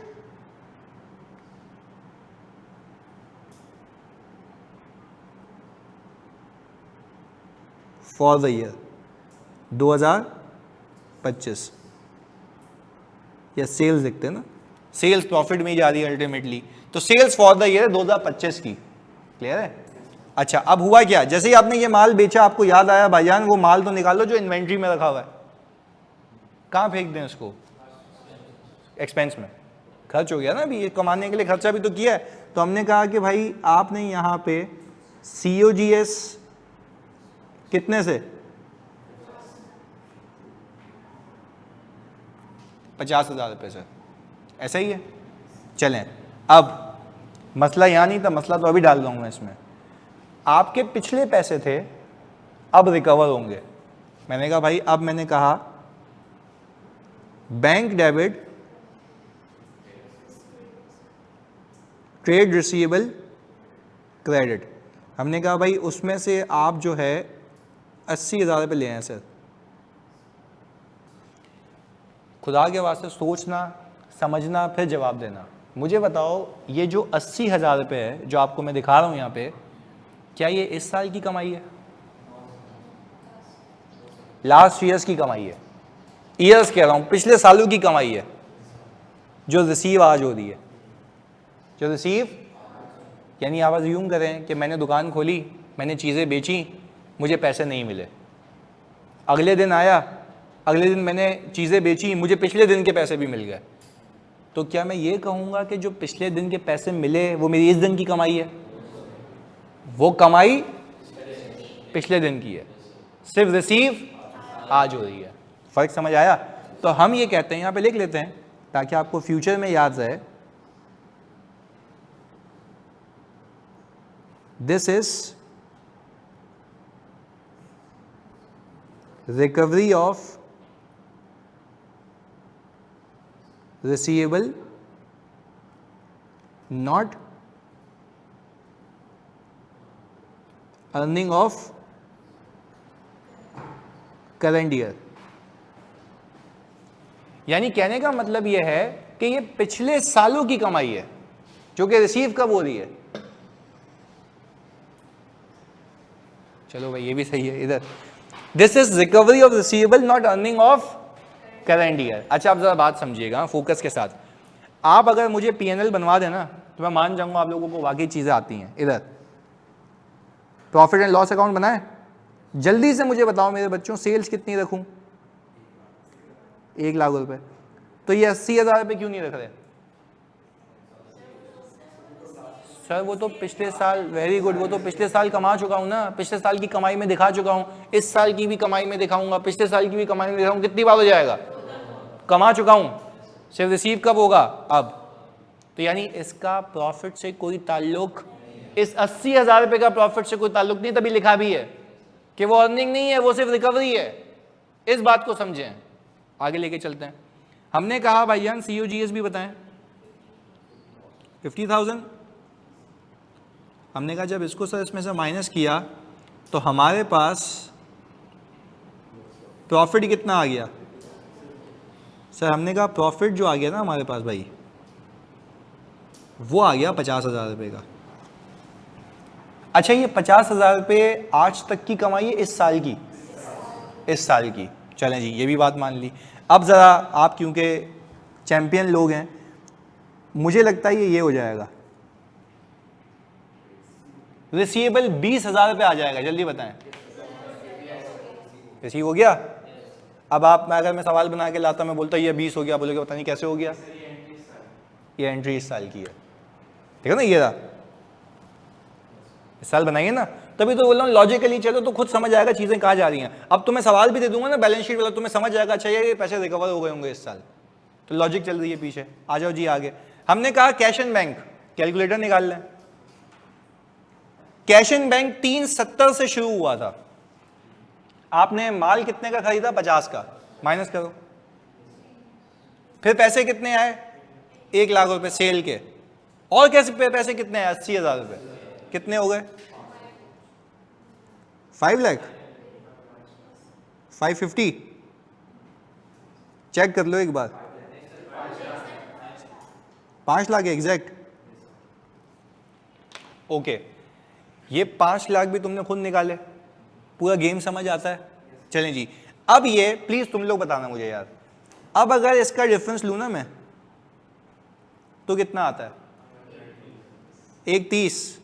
फॉर द ईयर 2025, या सेल्स देखते हैं ना, सेल्स प्रॉफिट में ही जा रही है अल्टीमेटली, तो सेल्स फॉर द ईयर 2025 की, क्लियर है। अच्छा, अब हुआ क्या, जैसे ही आपने ये माल बेचा आपको याद आया भाईजान वो माल तो निकालो जो इन्वेंट्री में रखा हुआ है, कहाँ फेंक दें उसको? एक्सपेंस में। खर्च हो गया ना, अभी ये कमाने के लिए खर्चा भी तो किया है। तो हमने कहा कि भाई आपने यहाँ पे COGS कितने से? 50,000 रुपये से, ऐसा ही है। चलें, अब मसला यहाँ नहीं था, मसला तो अभी डाल रहा हूँ मैं इसमें। आपके पिछले पैसे थे, अब रिकवर होंगे। मैंने कहा भाई, अब मैंने कहा bank debit trade receivable credit, हमने कहा भाई उसमें से आप जो है 80,000 रुपये ले आए सर। खुदा के वास्ते सोचना, समझना, फिर जवाब देना। मुझे बताओ ये जो 80,000 रुपये है जो आपको मैं दिखा रहा हूँ यहाँ पे, क्या ये इस साल की कमाई है? लास्ट ईयर्स की कमाई है। ईयर्स कह रहा हूँ, पिछले सालों की कमाई है जो रिसीव आज हो रही है। जो रिसीव यानी आप अज्यूम करें कि मैंने दुकान खोली, मैंने चीज़ें बेची, मुझे पैसे नहीं मिले, अगले दिन आया, अगले दिन मैंने चीज़ें बेची, मुझे पिछले दिन के पैसे भी मिल गए, तो क्या मैं ये कहूँगा कि जो पिछले दिन के पैसे मिले वो मेरी इस दिन की कमाई है? वो कमाई पिछले दिन की है, सिर्फ रिसीव आज हो रही है। फर्क समझ आया? तो हम ये कहते हैं, यहाँ पे लिख लेते हैं ताकि आपको फ्यूचर में याद रहे, this is recovery of receivable not earning of current year। यानी कहने का मतलब यह है कि ये पिछले सालों की कमाई है जो कि रिसीव कब हो रही है। चलो भाई ये भी सही है इधर, this is recovery of receivable not earning of current year. अच्छा आप जरा बात समझिएगा फोकस के साथ, आप अगर मुझे पीएनएल बनवा देना तो मैं मान जाऊंगा आप लोगों को वाकई चीजें आती हैं। इधर प्रॉफिट एंड लॉस अकाउंट बनाए, जल्दी से मुझे बताओ मेरे बच्चों सेल्स कितनी रखूं? 1 लाख रुपए। तो ये 80,000 रुपये क्यों नहीं रख रहे? सर वो तो पिछले साल, वेरी गुड, वो तो पिछले साल कमा चुका हूं ना, पिछले साल की कमाई में दिखा चुका हूं, इस साल की भी कमाई में दिखाऊंगा, पिछले साल की भी कमाई में दिखाऊंगा, कितनी बार हो जाएगा? कमा चुका हूं, सिर्फ रिसीव कब होगा? अब। तो यानी इसका प्रॉफिट से कोई ताल्लुक, इस 80,000 रुपये का प्रॉफिट से कोई ताल्लुक नहीं, तभी लिखा भी है कि वो अर्निंग नहीं है, वो सिर्फ रिकवरी है। इस बात को समझें, आगे लेके चलते हैं। हमने कहा भाईजान COGS भी बताएं, 50,000। हमने कहा जब इसको सर इसमें से माइनस किया तो हमारे पास प्रॉफिट कितना आ गया? सर हमने कहा प्रॉफिट जो आ गया ना हमारे पास भाई, वो आ गया 50,000 रुपये का। अच्छा ये 50,000 रुपये आज तक की कमाई है, इस साल की? इस साल की। चलें जी ये भी बात मान ली। अब ज़रा आप क्योंकि चैंपियन लोग हैं, मुझे लगता है ये हो जाएगा, रिसीवेबल 20,000 रुपये आ जाएगा, जल्दी बताएं। रिसीव हो गया? अब आप अगर मैं सवाल बना के लाता, मैं बोलता ये 20 हो गया, बोलोगे पता नहीं कैसे हो गया, ये एंट्री इस साल की है, ठीक है ना, ये रहा इस साल बनाइए ना, तभी तो बोल रहा हूँ लॉजिकली चलो तो खुद समझ आएगा चीजें कहाँ जा रही हैं। अब तुम्हें सवाल भी दे दूंगा ना बैलेंस शीट वाला, तुम्हें समझ जाएगा अच्छा ये पैसे रिकवर हो गए होंगे इस साल, तो लॉजिक चल रही है पीछे। आ जाओ जी आगे। हमने कहा कैश एंड बैंक, कैलकुलेटर निकाल लें। कैश एंड बैंक 370 से शुरू हुआ था, आपने माल कितने का खरीदा? 50 का, माइनस करो, फिर पैसे कितने आए? 1 लाख रुपए सेल के, और कैसे पैसे कितने आए? 80,000 रुपए, कितने हो गए? 5 लाख, 550, चेक कर लो एक बार, 5 लाख एग्जैक्ट। ओके ये 5 लाख भी तुमने खुद निकाले, पूरा गेम समझ आता है। चलें जी, अब ये प्लीज तुम लोग बताना मुझे यार, अब अगर इसका डिफरेंस लूं ना मैं तो कितना आता है? 130।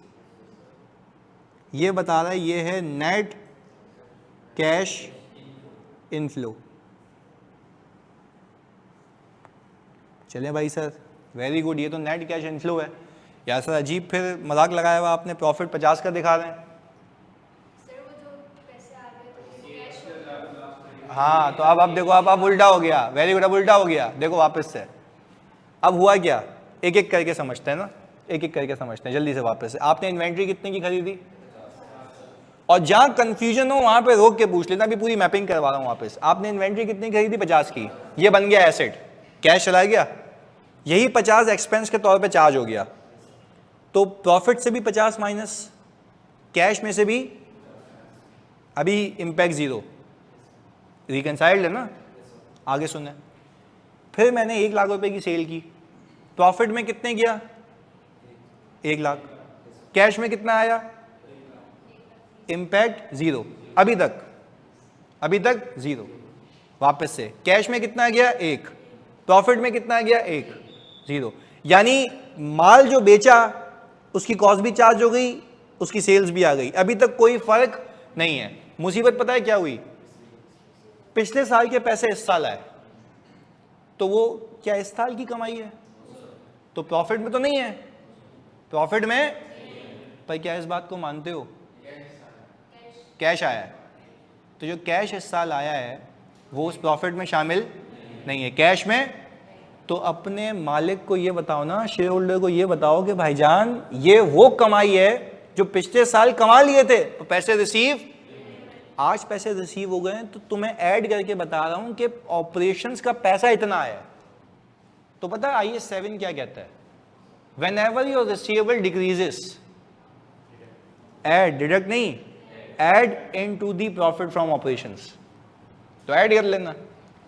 ये बता रहा है ये है नेट कैश इनफ्लो। चलें भाई सर, वेरी गुड, ये तो नेट कैश इनफ्लो है। यार सर अजीब फिर मजाक लगाया हुआ आपने, प्रॉफिट 50 का दिखा रहे हैं। हाँ तो अब देखो, अब उल्टा हो गया, वेरी गुड, अब उल्टा हो गया, देखो वापस से। अब हुआ क्या, एक एक करके समझते हैं ना, एक एक करके समझते हैं जल्दी से वापस से। आपने इन्वेंट्री कितने की खरीदी? और जहां कंफ्यूजन हो वहां पे रोक के पूछ लेना, अभी पूरी मैपिंग करवा रहा हूं वापस। आपने इन्वेंट्री कितनी खरीदी? 50 की, ये बन गया एसेट, कैश चला गया, यही 50 एक्सपेंस के तौर पे चार्ज हो गया, तो प्रॉफिट से भी 50 माइनस, कैश में से भी, अभी इंपैक्ट 0, रिकनसाइल्ड है ना। आगे सुने, फिर मैंने 1 लाख रुपए की सेल की, प्रॉफिट में कितने गया? 1 लाख, कैश में कितना आया? इंपैक्ट 0, अभी तक 0। वापस से कैश में कितना गया? 1, प्रॉफिट में कितना गया? 1, 0। यानी माल जो बेचा उसकी कॉस्ट भी चार्ज हो गई, उसकी सेल्स भी आ गई, अभी तक कोई फर्क नहीं है। मुसीबत पता है क्या हुई? पिछले साल के पैसे इस साल आए, तो वो क्या इस साल की कमाई है? तो प्रॉफिट में तो नहीं है, प्रॉफिट में, पर क्या इस बात को मानते हो? कैश आया है, तो जो कैश इस साल आया है वो उस प्रॉफिट में शामिल नहीं है, कैश में। तो अपने मालिक को ये बताओ ना, शेयर होल्डर को ये बताओ कि भाईजान ये वो कमाई है जो पिछले साल कमा लिए थे, तो पैसे रिसीव, आज पैसे रिसीव हो गए हैं, तो तुम्हें ऐड करके बता रहा हूं कि ऑपरेशंस का पैसा इतना आया। तो पता है IAS 7 क्या कहता है? Whenever your receivable decreases, add, deduct नहीं, add into the profit from operations। तो ऐड कर लेना,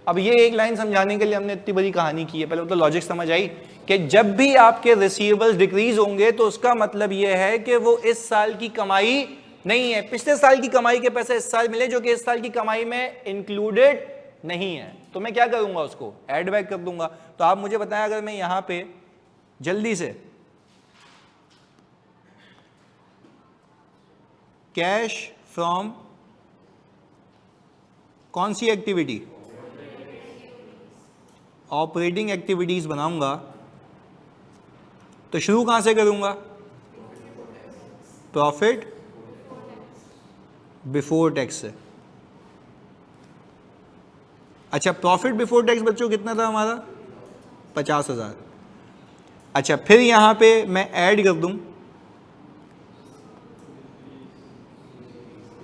अब ये एक लाइन समझाने के लिए हमने इतनी बड़ी कहानी की है, पहले तो लॉजिक समझ आई कि जब भी आपके रिसीवेबल्स डिक्रीज होंगे तो उसका मतलब ये है कि वो इस साल की कमाई नहीं है, पिछले साल की कमाई के पैसे इस साल मिले जो कि इस साल की कमाई में इंक्लूडेड नहीं है। तो मैं क्या करूंगा, उसको ऐड बैक कर दूंगा। तो आप मुझे बताएं, अगर मैं यहां पे जल्दी से कैश फ्रॉम कौन सी एक्टिविटी, ऑपरेटिंग एक्टिविटीज बनाऊंगा, तो शुरू कहां से करूंगा, प्रॉफिट बिफोर टैक्स से। अच्छा, प्रॉफिट बिफोर टैक्स बच्चों कितना था हमारा, 50,000। अच्छा, फिर यहां पे मैं ऐड कर दूं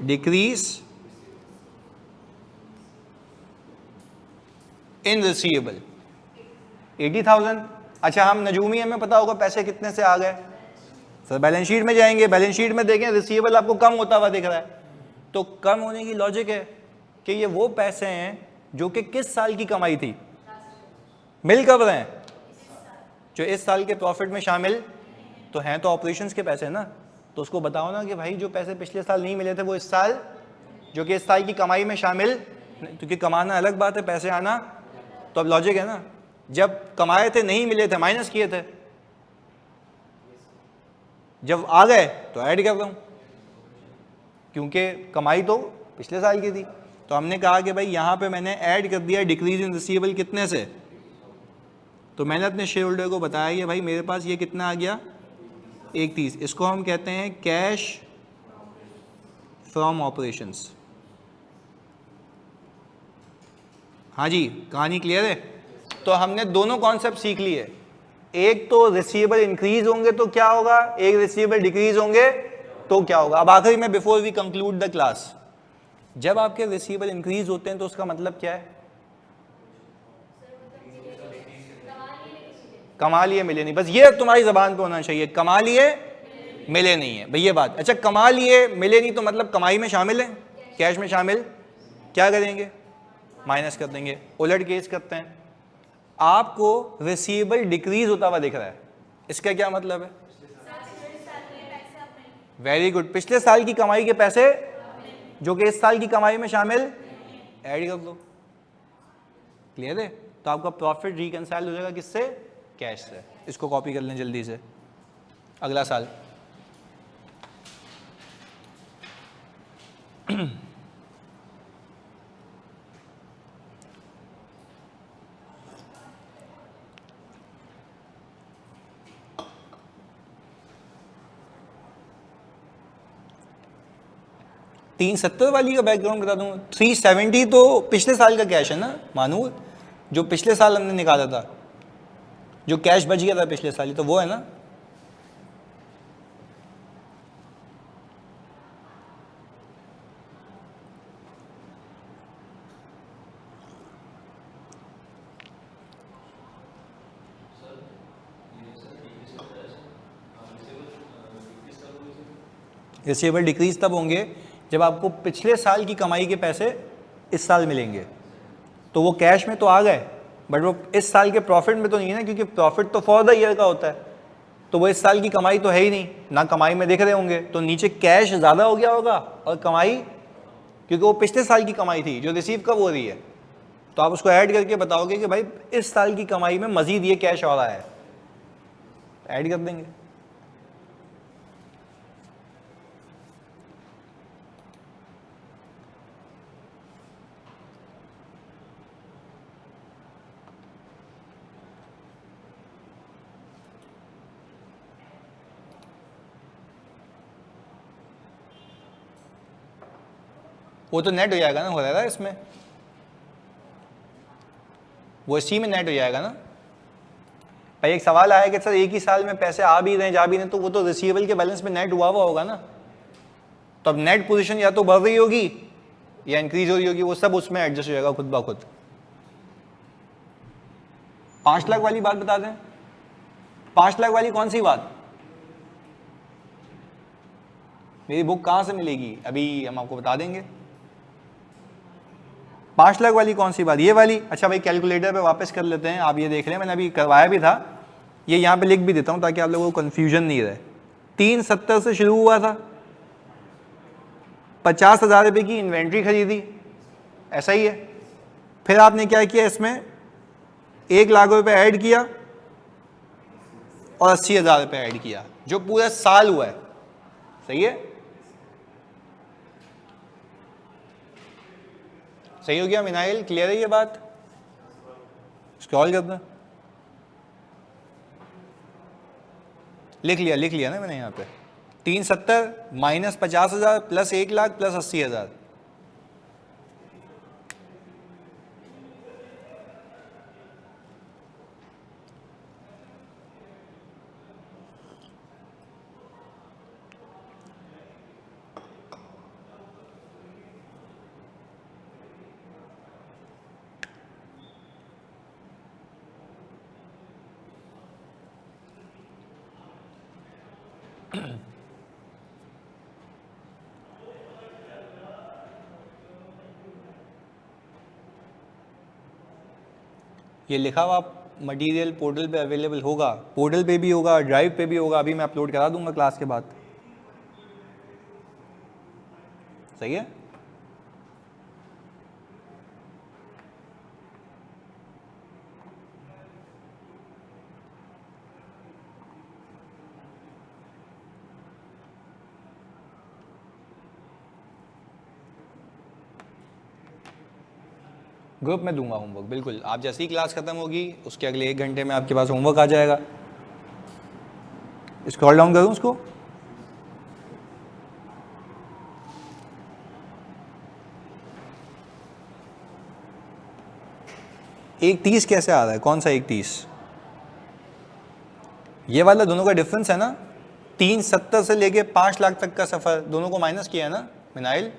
डिक्रीज इन रिसीवेबल 80,000। अच्छा, हम नजूमी हमें पता होगा पैसे कितने से आ गए, सर बैलेंस शीट में जाएंगे, बैलेंस शीट में देखें रिसीवेबल आपको कम होता हुआ दिख रहा है, तो कम होने की लॉजिक है कि ये वो पैसे हैं जो कि किस साल की कमाई थी, मिल कब रहे हैं, जो इस साल के प्रॉफिट में शामिल तो हैं, तो ऑपरेशंस के पैसे ना। तो उसको बताओ ना कि भाई जो पैसे पिछले साल नहीं मिले थे वो इस साल, जो कि इस साल की कमाई में शामिल, क्योंकि कमाना अलग बात है, पैसे आना तो अब लॉजिक है ना, जब कमाए थे नहीं मिले थे माइनस किए थे, जब आ गए तो ऐड कर रहा हूं, क्योंकि कमाई तो पिछले साल की थी। तो हमने कहा कि भाई यहां पे मैंने ऐड कर दिया डिक्रीज इन रिसीवेबल कितने से, तो मैंने अपने शेयर होल्डर को बताया कि भाई मेरे पास ये कितना आ गया, 130। इसको हम कहते हैं कैश फ्रॉम ऑपरेशंस। हाँ जी, कहानी क्लियर है। तो हमने दोनों कॉन्सेप्ट सीख लिए, एक तो रिसीवेबल इंक्रीज होंगे तो क्या होगा, एक रिसीवेबल डिक्रीज होंगे तो क्या होगा। अब आखिरी में before we conclude the class, जब आपके रिसीवेबल इंक्रीज होते हैं तो उसका मतलब क्या है, कमा लिए मिले नहीं, बस ये तुम्हारी जबान पे होना चाहिए, कमा लिए मिले नहीं है भैया बात। अच्छा, कमा लिए मिले नहीं तो मतलब कमाई में शामिल है, कैश में शामिल, क्या करेंगे, माइनस कर देंगे। उलट केस करते हैं, आपको रिसीवेबल डिक्रीज होता हुआ दिख रहा है, इसका क्या मतलब है, वेरी गुड, पिछले साल की कमाई के पैसे जो कि इस साल की कमाई में शामिल, ऐड कर दो, क्लियर है। तो आपका प्रॉफिट रिकंसाइल हो जाएगा किससे, कैश से। इसको कॉपी कर लें जल्दी से, अगला साल। $370 वाली का बैकग्राउंड बता दूं, 370 तो पिछले साल का कैश है ना मानूर, जो पिछले साल हमने निकाला था, जो कैश बच गया था पिछले साल, तो वो है ना। रिसीवेबल डिक्रीज तब होंगे जब आपको पिछले साल की कमाई के पैसे इस साल मिलेंगे, तो वो कैश में तो आ गए बट वो इस साल के प्रॉफिट में तो नहीं है ना, क्योंकि प्रॉफिट तो फॉर द ईयर का होता है, तो वो इस साल की कमाई तो है ही नहीं ना, कमाई में दिख रहे होंगे, तो नीचे कैश ज़्यादा हो गया होगा और कमाई, क्योंकि वो पिछले साल की कमाई थी जो रिसीव कब हो रही है, तो आप उसको ऐड करके बताओगे कि भाई इस साल की कमाई में मजीद ये कैश आ रहा है, ऐड कर देंगे। वो तो नेट हो जाएगा ना, हो रहा है इसमें, वो इसी में नेट हो जाएगा ना। भाई एक सवाल आया कि सर एक ही साल में पैसे आ भी रहे जा भी रहे, तो वो तो रिसीवेबल के बैलेंस में नेट हुआ होगा ना, तो अब नेट पोजीशन या तो बढ़ रही होगी या इंक्रीज हो रही होगी, वो सब उसमें एडजस्ट हो जाएगा खुद ब खुद। 5 लाख वाली बात बता दें, 5 लाख वाली कौन सी बात, मेरी बुक कहां से मिलेगी, अभी हम आपको बता देंगे। 5 लाख वाली कौन सी बात, ये वाली? अच्छा भाई कैलकुलेटर पे वापस कर लेते हैं, आप ये देख रहे हैं, मैंने अभी करवाया भी था, ये यहाँ पे लिख भी देता हूँ ताकि आप लोगों को कन्फ्यूजन नहीं रहे। 370 से शुरू हुआ था, 50,000 रुपये की इन्वेंट्री खरीदी, ऐसा ही है। फिर आपने क्या किया, इसमें 1 लाख रुपये ऐड किया और 80,000 रुपये ऐड किया, जो पूरा साल हुआ है, सही है? सही हो गया मिनाइल, क्लियर है ये बात? स्क्रॉल कर दें, लिख लिया ना मैंने यहाँ पे, 370 माइनस 50,000 प्लस 1 लाख प्लस 80,000। ये लिखा हुआ मटेरियल पोर्टल पे अवेलेबल होगा, पोर्टल पे भी होगा, ड्राइव पे भी होगा, अभी मैं अपलोड करा दूंगा क्लास के बाद, सही है? ग्रुप में दूंगा होमवर्क, बिल्कुल। आप जैसे ही क्लास खत्म होगी उसके अगले 1 घंटे में आपके पास होमवर्क आ जाएगा। स्क्रॉल डाउन करूं उसको, एक 30 कैसे आ रहा है, कौन सा 130? ये वाला दोनों का डिफरेंस है ना, 370 से लेके 5 लाख तक का सफर, दोनों को माइनस किया है ना मिनाइल?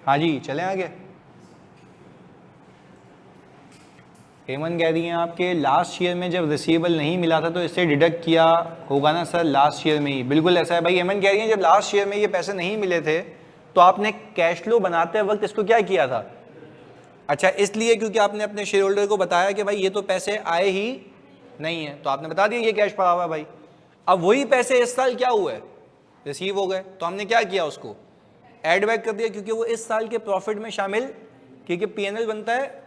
हाँ जी, चलें आगे। हेमंत कह रही हैं आपके लास्ट ईयर में जब रिसीवेबल नहीं मिला था तो इससे डिडक्ट किया होगा ना सर, लास्ट ईयर में ही? बिल्कुल ऐसा है भाई। हेमंत कह रही हैं जब लास्ट ईयर में ये पैसे नहीं मिले थे तो आपने कैश फ्लो बनाते वक्त इसको क्या किया था? अच्छा, इसलिए क्योंकि आपने अपने शेयर होल्डर को बताया कि भाई ये तो पैसे आए ही नहीं है, तो आपने बता दिया ये कैश पड़ा हुआ है भाई। अब वही पैसे इस साल क्या हुए, रिसीव हो गए, तो हमने क्या किया, उसको एड बैक कर दिया, क्योंकि वो इस साल के प्रॉफिट में शामिल, क्योंकि पीएनएल बनता है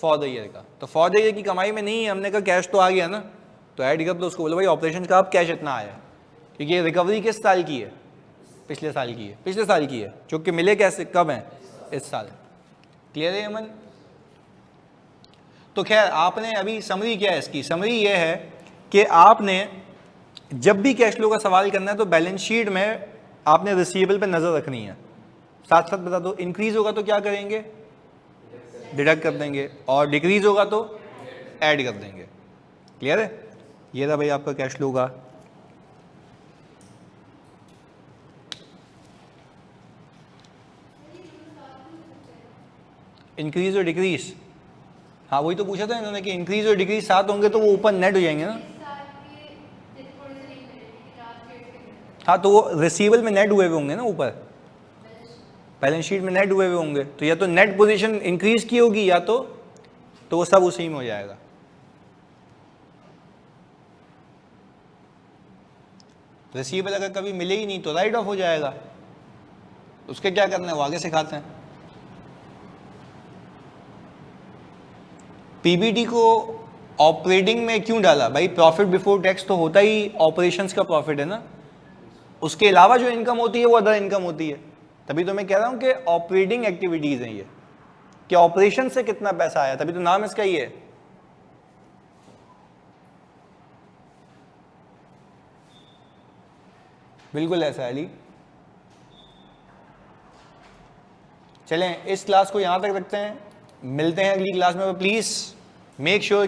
फॉर द ईयर का, तो फॉर द ईयर की कमाई में नहीं है। हमने कहा कैश तो आ गया ना, तो ऐड कर दो उसको, बोलो भाई ऑपरेशन का अब कैश इतना आया, क्योंकि ये रिकवरी किस साल की है, पिछले साल की है, पिछले साल की है, जो कि मिले कैसे, कब है, इस साल। क्लियर है अमन? तो खैर आपने अभी समरी क्या है इसकी, समरी ये है कि आपने जब भी कैश फ्लो का सवाल करना है तो बैलेंस शीट में आपने रिसीवेबल पे नजर रखनी है। साथ साथ बता दो, इंक्रीज होगा तो क्या करेंगे, डिडक्ट कर देंगे, और डिक्रीज होगा तो ऐड कर देंगे। क्लियर है? ये था भाई आपका कैश फ्लो का। इंक्रीज और डिक्रीज, हाँ वही तो पूछा था इन्होंने कि इंक्रीज और डिक्रीज साथ होंगे तो वो ऊपर नेट हो जाएंगे ना। हाँ तो वो रिसीवेबल में नेट हुए हुए होंगे ना, ऊपर बैलेंस शीट में नेट हुए हुए होंगे, तो या तो नेट पोजीशन इंक्रीज की होगी या तो वो सब उसी में हो जाएगा। रिसीवेबल अगर कभी मिले ही नहीं तो राइट ऑफ हो जाएगा, उसके क्या करना है वो आगे सिखाते हैं। पीबीटी को ऑपरेटिंग में क्यों डाला भाई, प्रॉफिट बिफोर टैक्स तो होता ही ऑपरेशंस का प्रॉफिट है ना, उसके अलावा जो इनकम होती है वो अदर इनकम होती है। तभी तो मैं कह रहा हूं कि ऑपरेटिंग एक्टिविटीज हैं ये, कि ऑपरेशन से कितना पैसा आया, तभी तो नाम इसका ही है। बिल्कुल ऐसा है अली। चलें इस क्लास को यहां तक रखते हैं, मिलते हैं अगली क्लास में। Please make sure